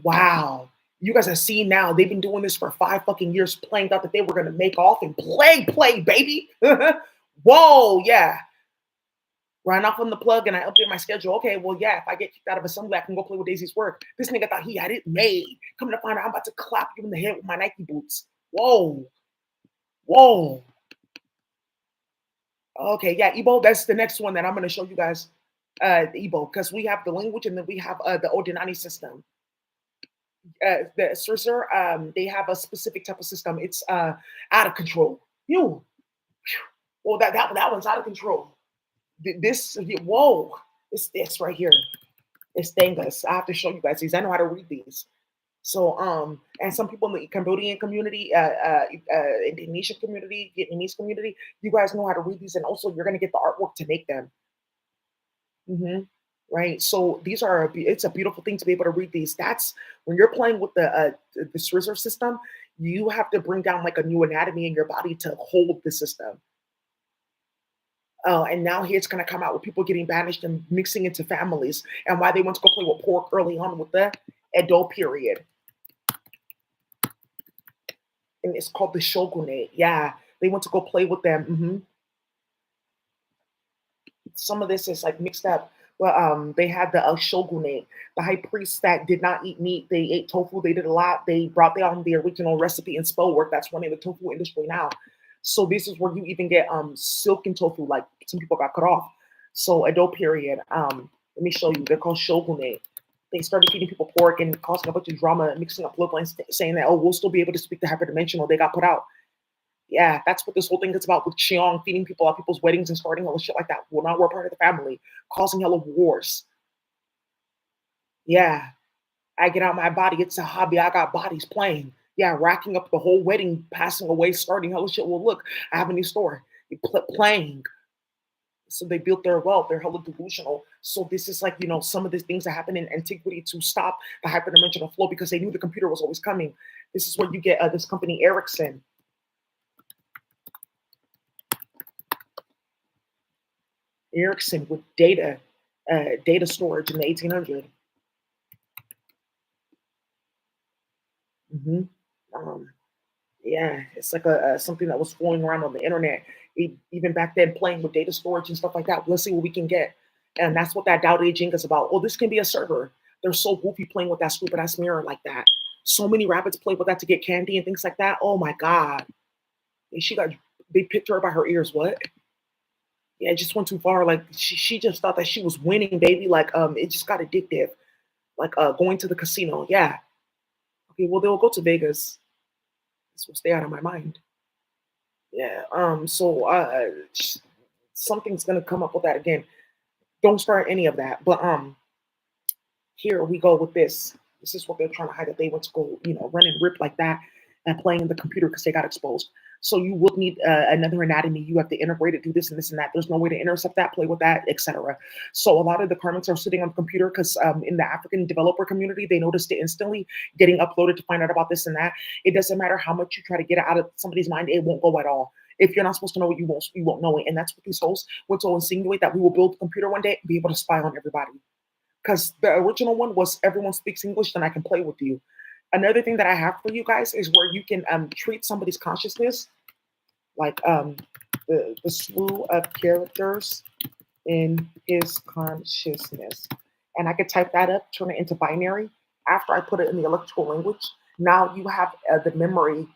Wow. You guys have seen now, they've been doing this for 5 fucking years, playing out that they were going to make off and play, baby. Whoa, yeah. Ran off on the plug and I update my schedule. Okay, well, yeah, if I get kicked out of assembly, I can go play with Daisy's work. This nigga thought he had it made. Coming to find out, I'm about to clap you in the head with my Nike boots. Whoa, whoa. Okay, yeah, Ebo, that's the next one that I'm going to show you guys. Ebo, because we have the language and then we have the Odinani system. The Sorcerer, they have a specific type of system. It's out of control. You, well, that one's out of control. This, whoa, it's this right here. It's Stengas. I have to show you guys these. I know how to read these. So, and some people in the Cambodian community, Indonesian community, Vietnamese community, you guys know how to read these, and also you're gonna get the artwork to make them. hmm Right. So these are it's a beautiful thing to be able to read these. That's when you're playing with the reserve system, you have to bring down like a new anatomy in your body to hold the system. And now here it's going to come out with people getting banished and mixing into families, and why they want to go play with pork early on with the Edo period, and it's called the shogunate. Yeah, they want to go play with them. Some of this is like mixed up. But they had the shogunate, the high priests that did not eat meat. They ate tofu. They did a lot. They brought down the original recipe in spell work. That's running the tofu industry now. So this is where you even get silken tofu. Like some people got cut off. So Edo period. Let me show you. They're called shogunate. They started feeding people pork and causing a bunch of drama, mixing up bloodlines, saying that, oh, we'll still be able to speak to hyperdimensional. They got put out. Yeah, that's what this whole thing is about with Cheong feeding people at people's weddings and starting all the shit like that. Well, now we're part of the family, causing hella wars. Yeah, I get out my body. It's a hobby. I got bodies playing. Yeah, racking up the whole wedding, passing away, starting hella shit. Well, look, I have a new store. Playing. So they built their wealth. They're hella delusional. So this is like, some of the things that happen in antiquity to stop the hyperdimensional flow because they knew the computer was always coming. This is where you get this company, Ericsson. Ericsson with data storage in the 1800s. hmm Um, yeah, it's like a something that was flowing around on the internet. Even back then, playing with data storage and stuff like that. Let's see what we can get, and that's what that Dao De Jing is about. Oh, this can be a server. They're so goofy playing with that stupid ass mirror like that. So many rabbits play with that to get candy and things like that. Oh my god, and they picked her by her ears. What? Yeah, it just went too far. Like she just thought that she was winning, baby. Like it just got addictive. Like going to the casino. Yeah. Okay, well they'll go to Vegas. This will stay out of my mind. Yeah. So something's gonna come up with that again. Don't start any of that. But here we go with this. This is what they're trying to hide, that they went to go, run and rip like that and playing in the computer because they got exposed. So you would need another anatomy. You have to integrate it, do this and this and that. There's no way to intercept that, play with that, etc. So a lot of the karmics are sitting on the computer because in the African developer community, they noticed it instantly getting uploaded to find out about this and that. It doesn't matter how much you try to get it out of somebody's mind, it won't go at all. If you're not supposed to know it, you won't know it. And that's what these hosts would so insinuate, that we will build a computer one day and be able to spy on everybody. Because the original one was everyone speaks English, then I can play with you. Another thing that I have for you guys is where you can treat somebody's consciousness, like the slew of characters in his consciousness. And I could type that up, turn it into binary. After I put it in the electrical language, now you have the memory,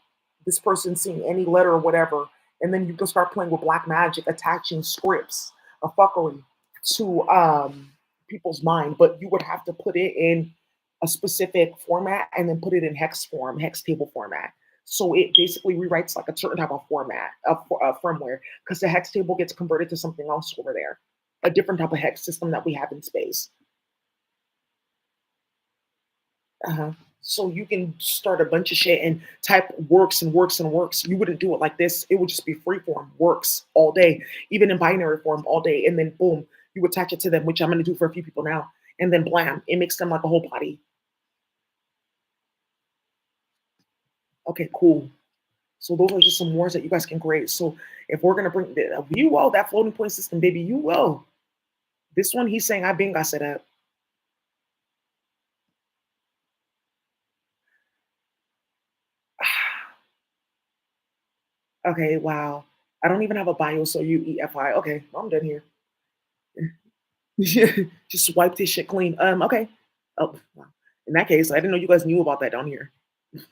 this person seeing any letter or whatever, and then you can start playing with black magic, attaching scripts of fuckery to people's mind. But you would have to put it in a specific format and then put it in hex form, hex table format. So it basically rewrites like a certain type of format of firmware, because the hex table gets converted to something else over there, a different type of hex system that we have in space. Uh-huh. So you can start a bunch of shit and type works and works and works. You wouldn't do it like this. It would just be free form, works all day, even in binary form all day. And then boom, you attach it to them, which I'm going to do for a few people now. And then blam, it makes them like a whole body. Okay, cool. So those are just some words that you guys can create. So if we're going to bring you will, that floating point system, baby, you will. This one, he's saying I been got set up. Okay, wow. I don't even have a bio, so you EFI. Okay, well, I'm done here. Just wipe this shit clean. Okay. Oh, wow. In that case, I didn't know you guys knew about that down here.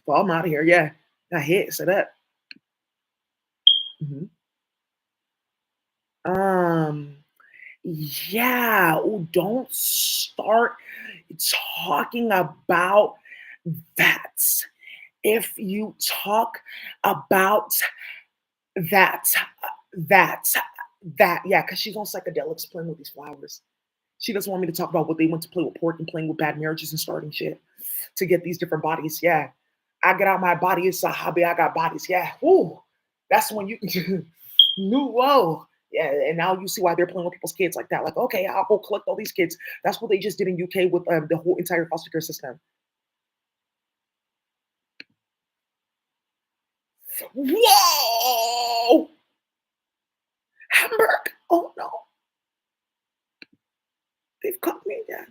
Well, I'm out of here. Yeah. Got hit. Set up. Mhm. Um, yeah. Oh, don't start talking about that. If you talk about that, that, that, yeah, because she's on psychedelics playing with these flowers. She doesn't want me to talk about what they went to play with pork and playing with bad marriages and starting shit to get these different bodies. Yeah. I get out my body, it's a hobby. I got bodies. Yeah. Ooh. That's when you knew, whoa. Yeah. And now you see why they're playing with people's kids like that. Like, okay, I'll go collect all these kids. That's what they just did in UK with the whole entire foster care system. Whoa! Hamburg. Oh no. They've caught me. Yeah.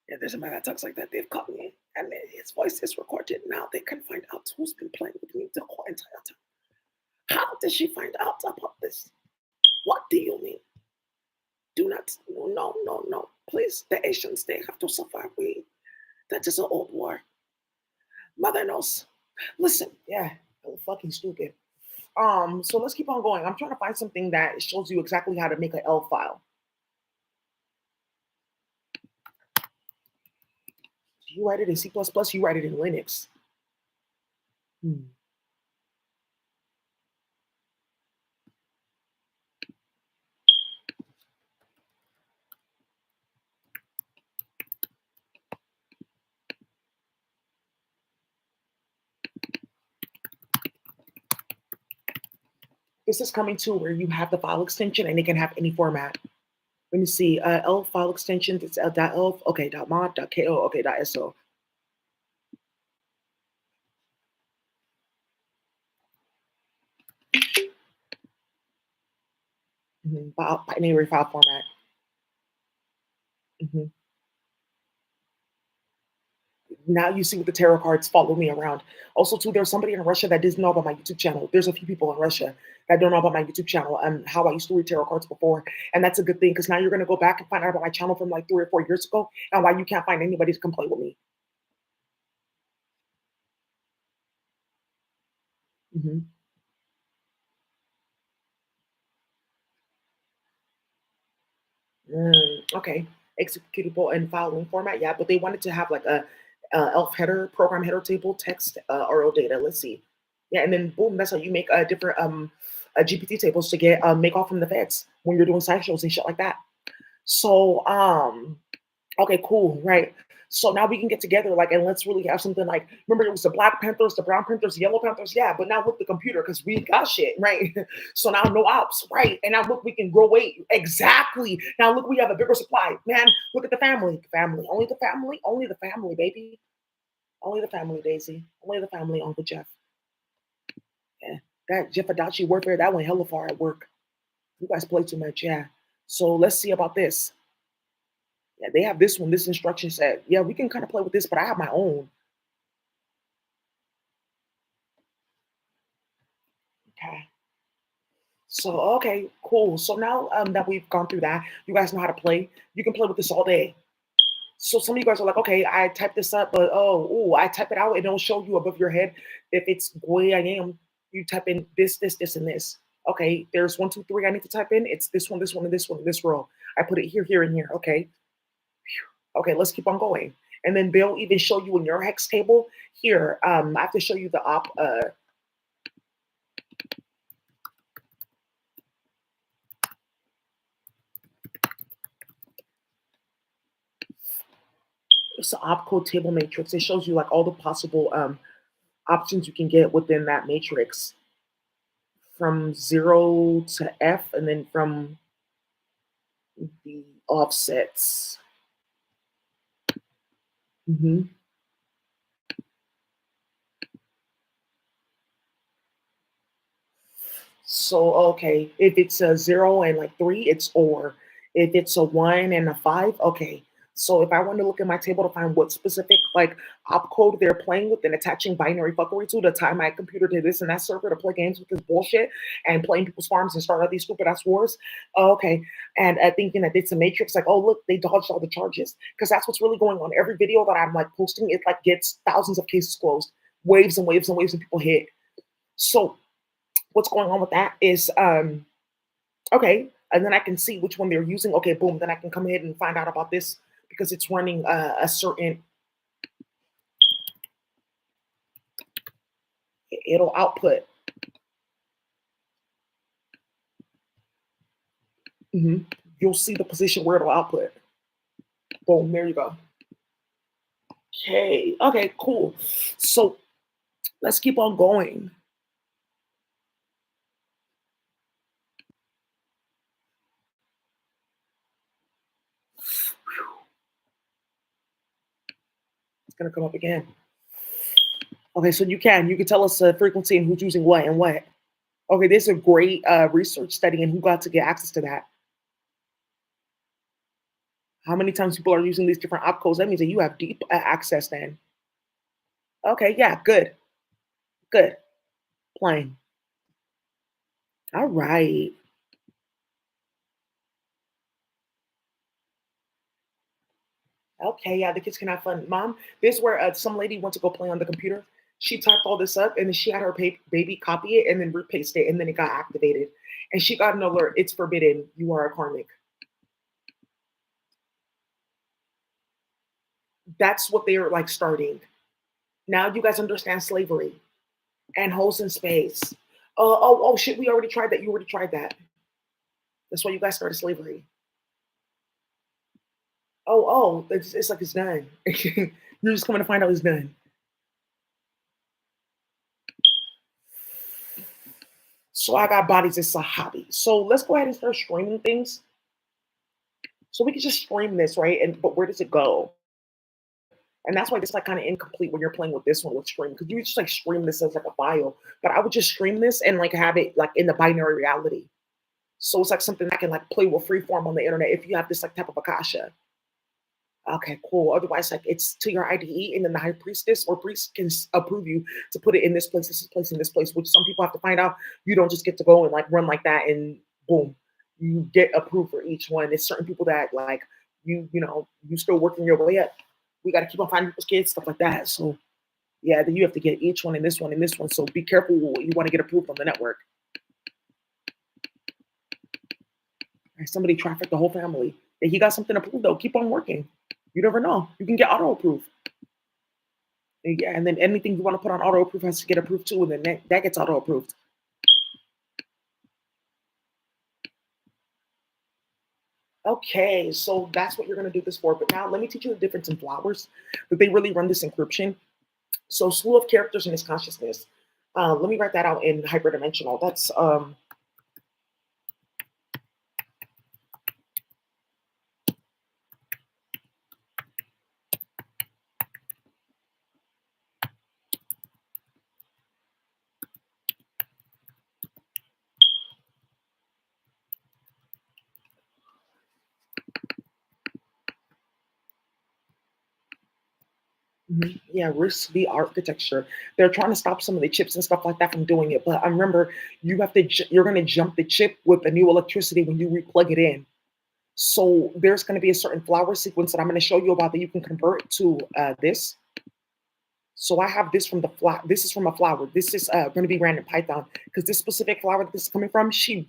Yeah, there's a man that talks like that. They've caught me. And his voice is recorded. Now they can find out who's been playing with me the whole entire time. How did she find out about this? What do you mean? Do not, no, no, no. Please, the Asians, they have to suffer. That is an old war. Mother knows. Listen, yeah, fucking stupid. So let's keep on going. I'm trying to find something that shows you exactly how to make an L file. You write it in C++, you write it in Linux. Hmm. This is coming to where you have the file extension and it can have any format. Let me see. L file extension. It's .elf. Okay. .mod. .ko. Okay. .so. Binary file format. Mhm. Now you see with the tarot cards follow me around. Also, too, there's somebody in Russia that doesn't know about my YouTube channel. There's a few people in Russia that don't know about my YouTube channel and how I used to read tarot cards before. And that's a good thing because now you're going to go back and find out about my channel from like 3 or 4 years ago and why you can't find anybody to come play with me. Mhm. Okay. Executable and filing format. Yeah, but they wanted to have like a elf header, program header table, text, RO data. Let's see. Yeah, and then boom, that's how you make different GPT tables to get make off from the feds when you're doing sideshows and shit like that. So okay, cool, right. So now we can get together, like, and let's really have something like. Remember, it was the Black Panthers, the Brown Panthers, the Yellow Panthers, yeah. But now with the computer, because we got shit, right? So now no ops, right? And now look, we can grow weight exactly. Now look, we have a bigger supply, man. Look at the family, only the family, baby, only the family, Daisy, only the family, Uncle Jeff. Yeah, that Jeff Adachi warfare, that went hella far at work. You guys play too much, yeah. So let's see about this. Yeah, they have this one, this instruction set. Yeah, we can kind of play with this, but I have my own. Okay. So okay, cool. So now that we've gone through that, you guys know how to play. You can play with this all day. So some of you guys are like, okay, I typed this up, but oh, ooh, I type it out, and it'll show you above your head if it's boy I am. You type in this, and this. Okay, there's 1, 2, 3. I need to type in. It's this one, and this one, and this row. I put it here, here, and here. Okay, okay, let's keep on going. And then they'll even show you in your hex table here. I have to show you the op. It's the opcode table matrix. It shows you like all the possible options you can get within that matrix from 0 to F, and then from the offsets. Hmm. So okay, if it's a 0 and like 3, it's OR. If it's a 1 and a 5, okay. So if I want to look at my table to find what specific like opcode they're playing with and attaching binary fuckery to tie my computer to this and that server to play games with this bullshit and playing people's farms and start all these stupid ass wars. Oh, okay. And thinking that it's a matrix, like, oh look, they dodged all the charges. Because that's what's really going on. Every video that I'm like posting, it like gets thousands of cases closed, waves and waves and waves, and people hit. So what's going on with that is okay, and then I can see which one they're using. Okay, boom, then I can come ahead and find out about this because it's running a certain, it'll output. You'll see the position where it'll output. Boom, there you go. Okay, cool. So let's keep on going. It's gonna come up again. Okay, so you can tell us the frequency and who's using what and what. Okay, this is a great research study and who got to get access to that. How many times people are using these different opcodes? That means that you have deep access then. Okay, yeah, good, good. Playing. All right. Okay, yeah, the kids can have fun. Mom, this is where some lady went to go play on the computer. She typed all this up and then she had her baby copy it and then repaste it and then it got activated. And she got an alert. It's forbidden. You are a karmic. That's what they're like starting. Now you guys understand slavery and holes in space. Oh, shit, we already tried that. You already tried that. That's why you guys started slavery. It's like it's done. You're just coming to find out it's done. So I got bodies. It's a hobby. So let's go ahead and start streaming things. So we can just stream this, right? And but where does it go? And that's why it's like kind of incomplete when you're playing with this one with stream because you just like stream this as like a file. But I would just stream this and like have it like in the binary reality. So it's like something that can like play with freeform on the internet if you have this like type of akasha. Okay, cool. Otherwise, like it's to your IDE, and then the high priestess or priest can approve you to put it in this place, in this place. Which some people have to find out. You don't just get to go and like run like that, and boom, you get approved for each one. It's certain people that like you still working your way up. We got to keep on finding people's kids, stuff like that. So yeah, then you have to get each one and this one and this one. So be careful what you want to get approved on the network. Right, somebody trafficked the whole family. If he got something approved though, keep on working. You never know. You can get auto approved. Yeah, and then anything you want to put on auto approve has to get approved too, and then that gets auto approved. Okay, so that's what you're gonna do this for. But now let me teach you the difference in flowers. That they really run this encryption. So slew of characters in this consciousness. Let me write that out in hyperdimensional. That's yeah, risk the architecture. They're trying to stop some of the chips and stuff like that from doing it. But I remember you're gonna jump the chip with a new electricity when you replug it in. So there's going to be a certain flower sequence that I'm going to show you about that you can convert to this. So I have this from the flower. This is from a flower. This is going to be random Python because this specific flower that this is coming from, she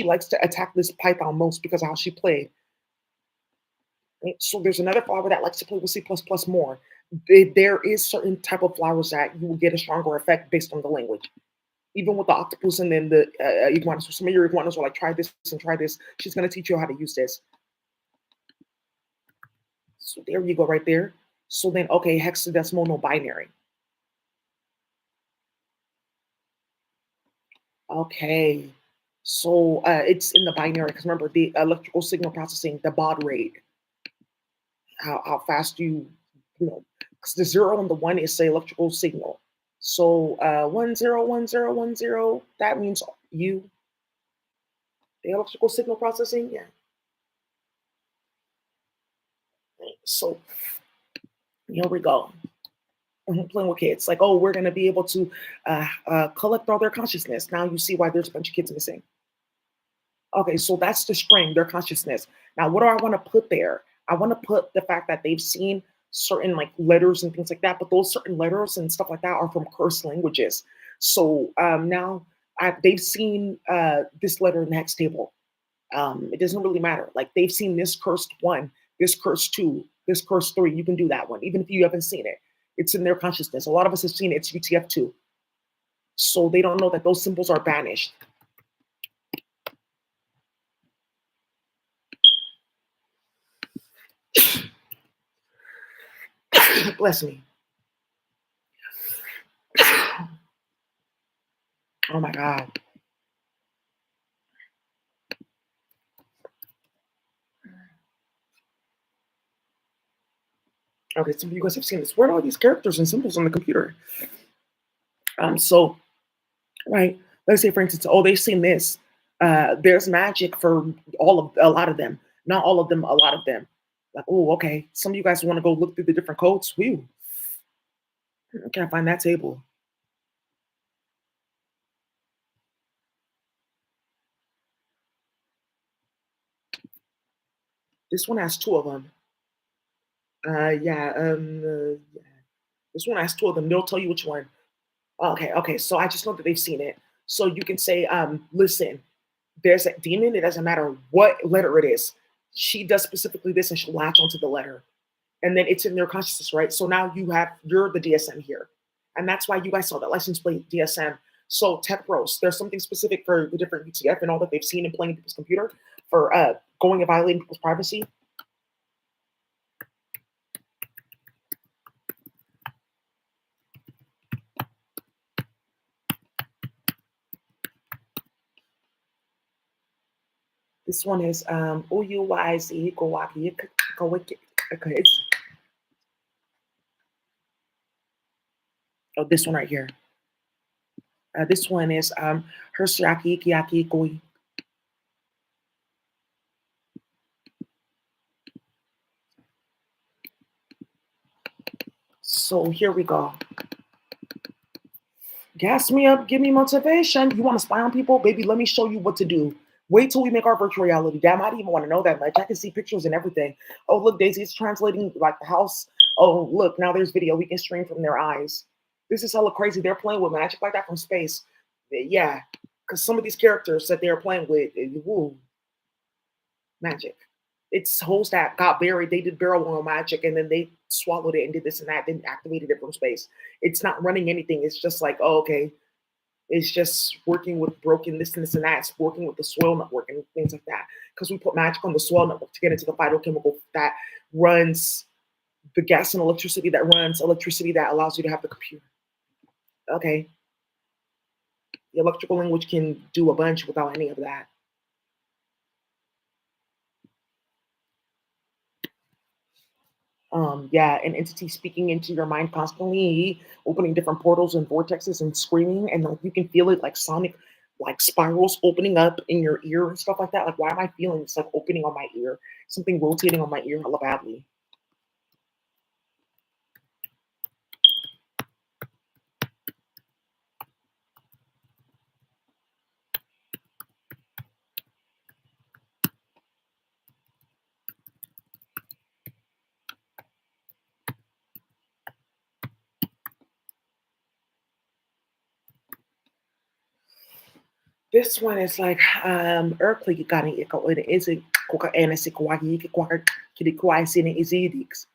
likes to attack this Python most because of how she played. Right? So there's another flower that likes to play with C++ more. There is certain type of flowers that you will get a stronger effect based on the language. Even with the octopus and then the iguanas. So some of your iguanas are like, try this and try this. She's going to teach you how to use this. So there you go right there. So then, okay, hexadecimal, no binary. Okay. So it's in the binary because remember the electrical signal processing, the baud rate, how fast because the 0 and the 1 is the electrical signal. So 101010, that means you, the electrical signal processing, yeah. So here we go. Playing with kids, like, oh, we're gonna be able to collect all their consciousness. Now you see why there's a bunch of kids missing. Okay, so that's the string, their consciousness. Now, what do I want to put there? I want to put the fact that they've seen certain like letters and things like that, but those certain letters and stuff like that are from cursed languages. So now they've seen this letter in the hex table. It doesn't really matter. Like they've seen this cursed one, this cursed two, this cursed three. You can do that one, even if you haven't seen it. It's in their consciousness. A lot of us have seen it. It's UTF-2. So they don't know that those symbols are banished. Bless me. Oh my God. Okay, some of you guys have seen this. Where are all these characters and symbols on the computer? So, right, let's say for instance, oh, they've seen this. There's magic for a lot of them. Not all of them, a lot of them. Like, oh, okay. Some of you guys want to go look through the different codes. Whew. I can't find that table. This one has two of them. Yeah. This one has two of them. They'll tell you which one. Okay. So I just know that they've seen it. So you can say, listen, there's a demon. It doesn't matter what letter it is. She does specifically this, and she'll latch onto the letter, and then it's in their consciousness, right? So now you're the DSM here, and that's why you guys saw that license plate DSM. So tech bros, there's something specific for the different UTF and all that they've seen in playing people's computer for going and violating people's privacy. This one is OUYZ Kowaki. Okay. Oh, this one right here. This one is Hersiaki Kiaki Koi. So here we go. Gas me up, give me motivation. You want to spy on people? Baby, let me show you what to do. Wait till we make our virtual reality. Damn, I didn't even want to know that much. I can see pictures and everything. Oh, look, Daisy, it's translating like the house. Oh, look, now there's video. We can stream from their eyes. This is hella crazy. They're playing with magic like that from space. Yeah, because some of these characters that they're playing with, woo, magic. It's holes that got buried. They did barrel oil magic and then they swallowed it and did this and that, then activated it from space. It's not running anything. It's just like, oh, okay. It's just working with broken this and that. It's working with the soil network and things like that. Because we put magic on the soil network to get into the phytochemical that runs the gas and electricity that runs electricity that allows you to have the computer. Okay. The electrical language can do a bunch without any of that. Yeah, an entity speaking into your mind constantly, opening different portals and vortexes and screaming, and like you can feel it like sonic, like spirals opening up in your ear and stuff like that. Like, why am I feeling it's like opening on my ear, something rotating on my ear hella badly? This one is like earthly gani ikaw is it kuka enesi kwagi kwaka kidi kwai sini izidix.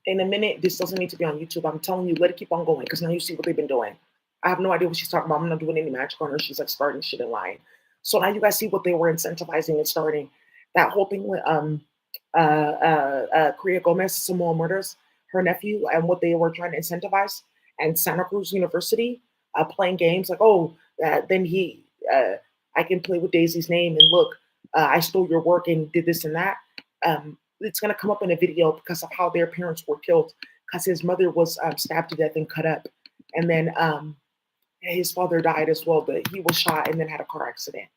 In a minute, this doesn't need to be on YouTube. I'm telling you, let it keep on going because now you see what they've been doing. I have no idea what she's talking about. I'm not doing any magic on her. She's like starting shit and lying. So now you guys see what they were incentivizing and starting. That whole thing with Korea Gomez, Samoa Murders, her nephew, and what they were trying to incentivize, and Santa Cruz University playing games like, oh, then I can play with Daisy's name and look, I stole your work and did this and that. It's going to come up in a video because of how their parents were killed, because his mother was stabbed to death and cut up. And then Yeah, his father died as well, but he was shot and then had a car accident.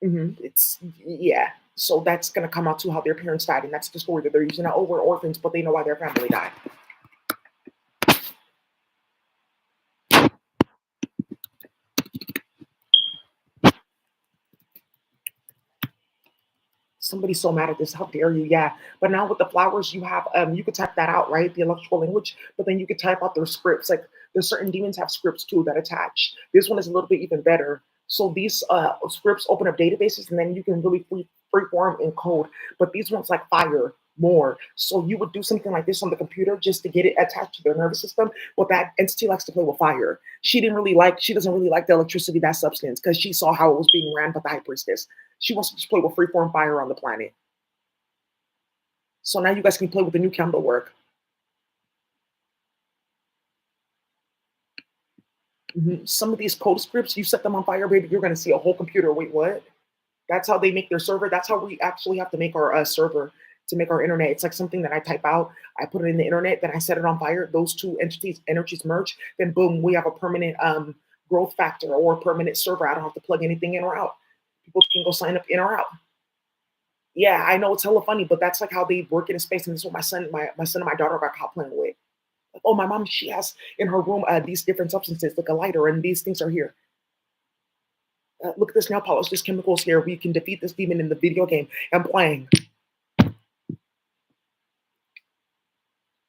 It's yeah. So that's gonna come out to how their parents died, and that's the story that they're using. Now, oh, we're orphans, but they know why their family died. Somebody's so mad at this. How dare you? Yeah. But now with the flowers, you have you could type that out, right? The electrical language, but then you could type out their scripts. Like there's certain demons have scripts too that attach. This one is a little bit even better. So these scripts open up databases, and then you can really free form in code. But these ones like fire more. So you would do something like this on the computer just to get it attached to their nervous system. But that entity likes to play with fire. She doesn't really like the electricity, that substance, because she saw how it was being ran by the high priestess. She wants to just play with freeform fire on the planet. So now you guys can play with the new candle work. Some of these code scripts, you set them on fire, baby, you're going to see a whole computer. Wait, what? That's how they make their server. That's how we actually have to make our server to make our internet. It's like something that I type out, I put it in the internet, then I set it on fire. Those two energies merge, then boom, we have a permanent growth factor or a permanent server. I don't have to plug anything in or out. People can go sign up in or out. Yeah, I know it's hella funny, but that's like how they work in a space. And this is what my son and my daughter got caught playing with. Like, oh, my mom, she has in her room these different substances, like a lighter, and these things are here. Look at this nail polish, this chemicals here. We can defeat this demon in the video game. I'm playing.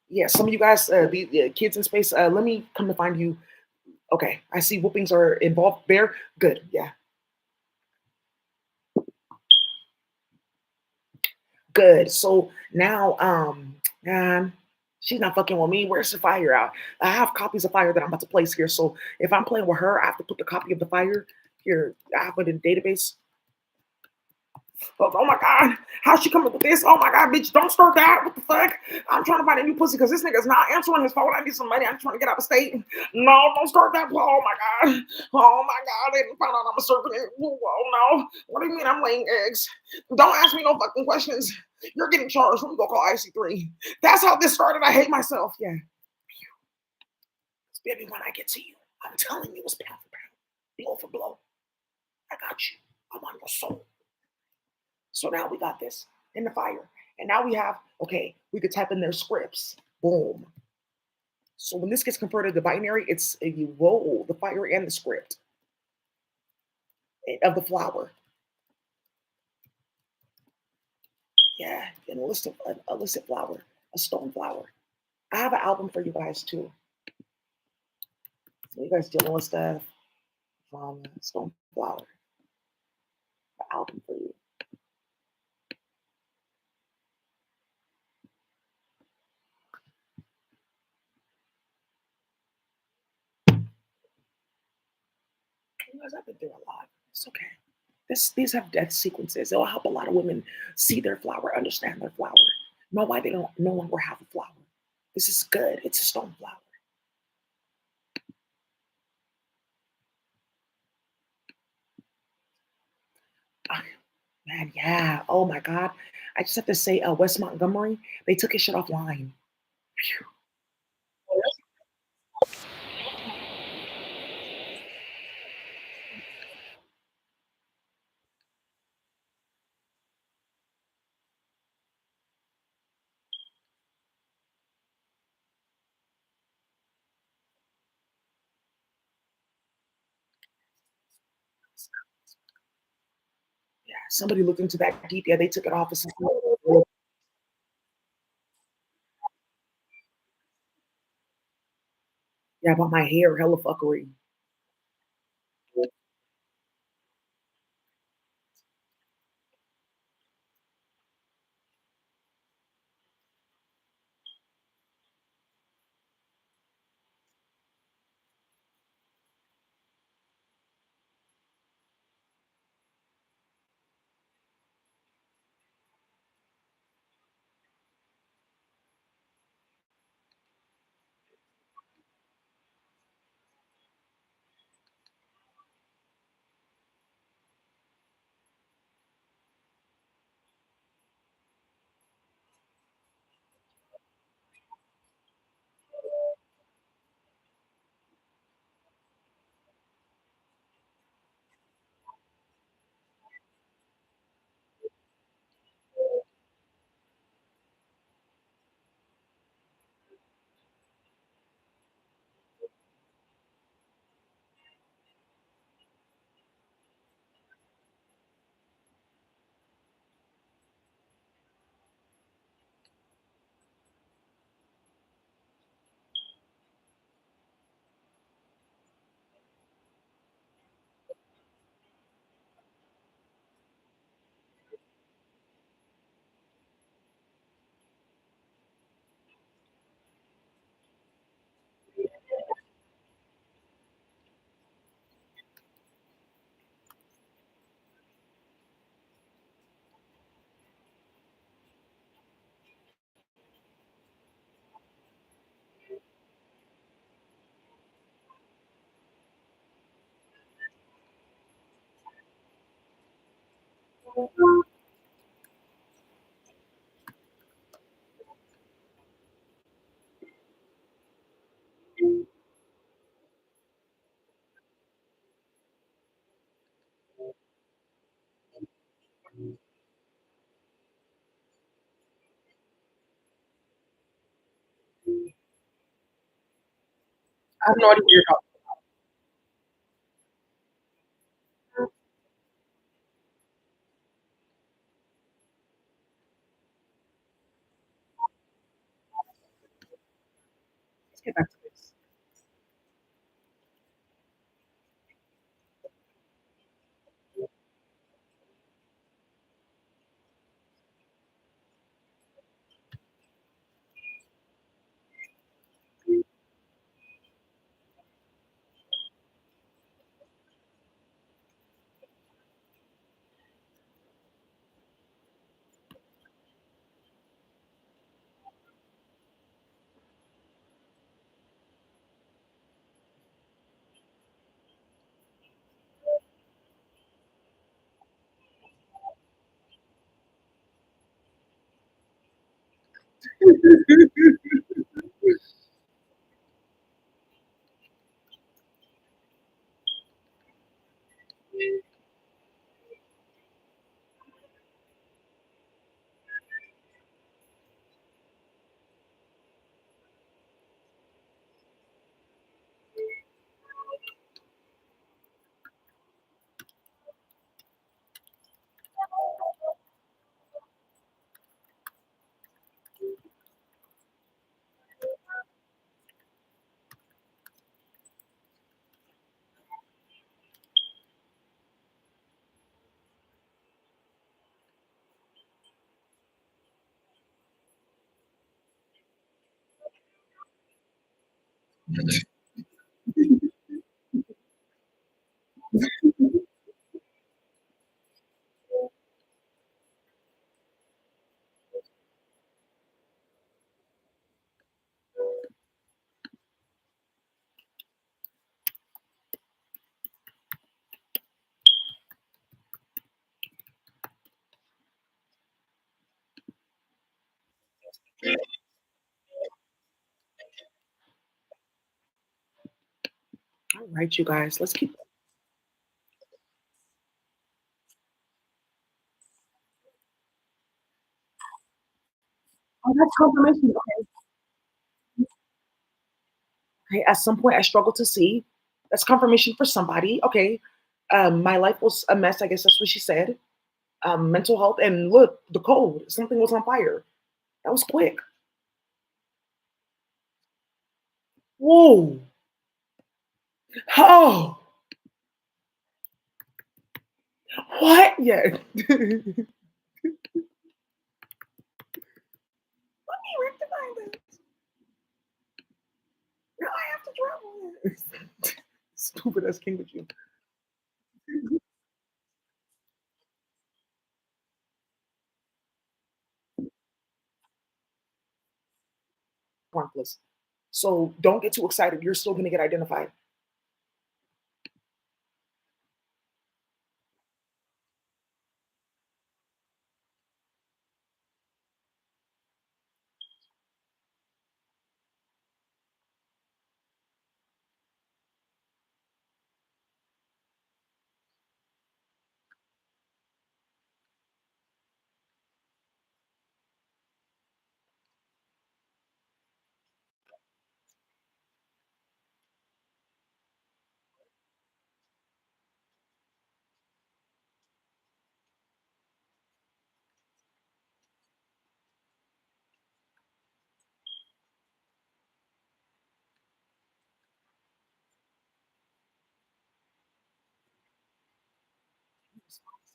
Yeah, some of you guys, the kids in space, let me come to find you. Okay, I see whoopings are involved there. Good, yeah, good. So now, man, she's not fucking with me. Where's the fire out? I have copies of fire that I'm about to place here. So if I'm playing with her, I have to put the copy of the fire here. I have it in the database. Oh my god, how's she coming with this? Oh my god, bitch, don't start that. What the fuck? I'm trying to find a new pussy because this nigga's not answering his phone. I need some money. I'm trying to get out of state. No, don't start that. Oh my god. Oh my god, they didn't find out I'm a serpent. Oh no. What do you mean I'm laying eggs? Don't ask me no fucking questions. You're getting charged. Let me go call IC3. That's how this started. I hate myself. Yeah. Baby, when I get to you, I'm telling you it's pound for pound, blow for blow. I got you. I'm on your soul. So now we got this in the fire. And now we have, okay, we could type in their scripts. Boom. So when this gets converted to binary, it's you roll the fire and the script of the flower. Yeah, an illicit flower, a stone flower. I have an album for you guys too. So you guys dealing with stuff from stone flower. The album for you. You guys, I've been through a lot. It's okay. These have death sequences. It'll help a lot of women see their flower, understand their flower, know why they don't no longer have a flower. This is good. It's a stone flower. Ah, man, yeah. Oh my God. I just have to say, West Montgomery, they took his shit offline. Phew. Yeah, somebody looked into that deep. Yeah, they took it off. Yeah, about my hair, hella fuckery. I have no idea what you're talking about. Let's get back to this. All right, you guys, let's keep. Oh, that's confirmation. Okay. Okay. At some point, I struggled to see. That's confirmation for somebody. Okay. My life was a mess. I guess that's what she said. Mental health, and look, the code. Something was on fire. That was quick. Whoa. Oh. What? Yeah. Let me rectify this. Now I have to travel. Stupid as king with you. Harmless. So don't get too excited. You're still going to get identified.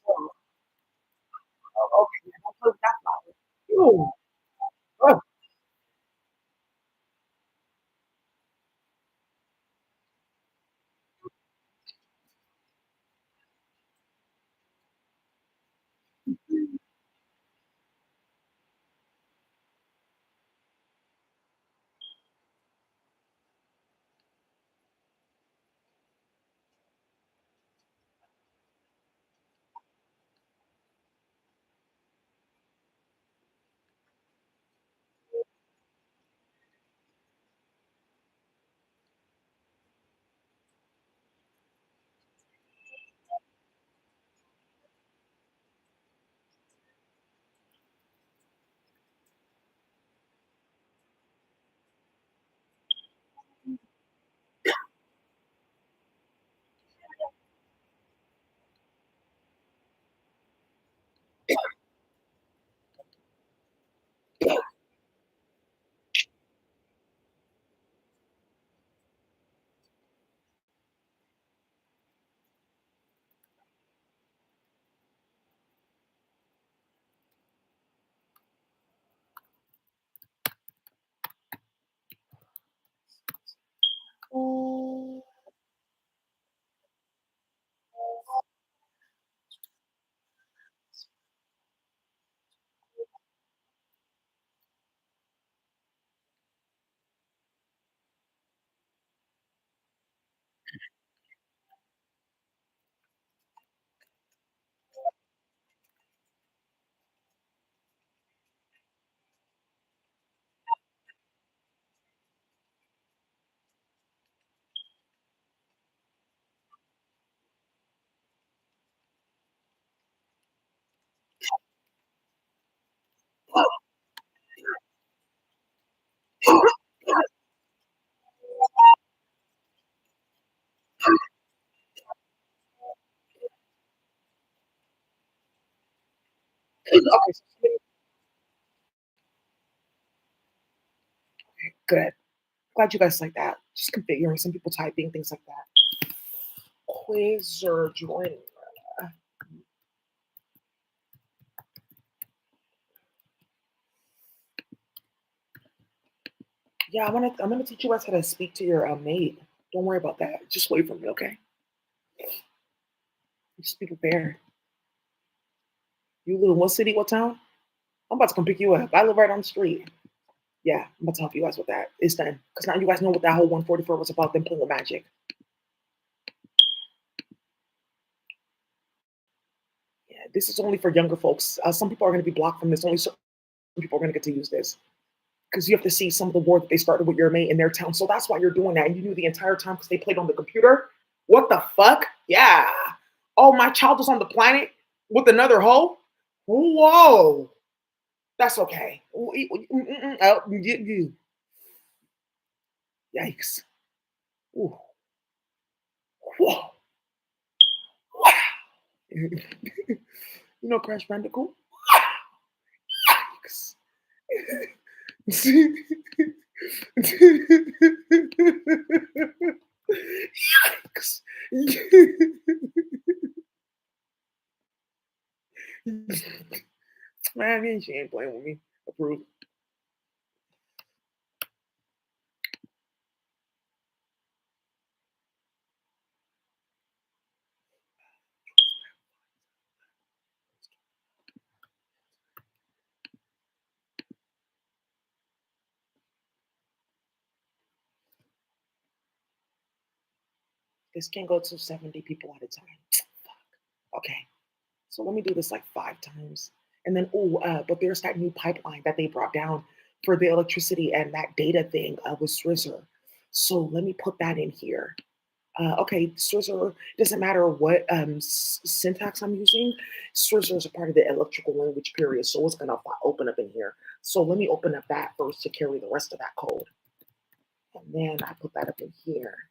So, oh, okay, don't play with that flower. Ew. Ugh. Okay, good. Glad you guys like that. Just configuring some people typing, things like that. Quasar join. Yeah, I'm gonna teach you guys how to speak to your mate. Don't worry about that. Just wait for me, okay? Just be prepared. You live in what city, what town? I'm about to come pick you up. I live right on the street. Yeah, I'm about to help you guys with that. It's done. Because now you guys know what that whole 144 was about, them playing with magic. Yeah, this is only for younger folks. Some people are going to be blocked from this. Only certain people are going to get to use this. Because you have to see some of the war that they started with your mate in their town. So that's why you're doing that. And you knew the entire time because they played on the computer. What the fuck? Yeah. Oh, my child is on the planet with another hoe? Whoa. That's okay. Yikes. Ooh. Whoa. Wow. You know Crash Bandicoot? Yikes. Yikes. Man, she ain't playing with me. Approved. This can go to 70 people at a time. Okay. So let me do this like 5 times. And then, but there's that new pipeline that they brought down for the electricity and that data thing with Swizzer. So let me put that in here. Okay, Swizzer, doesn't matter what syntax I'm using, Swizzer is a part of the electrical language period, so it's gonna open up in here. So let me open up that first to carry the rest of that code. And then I put that up in here.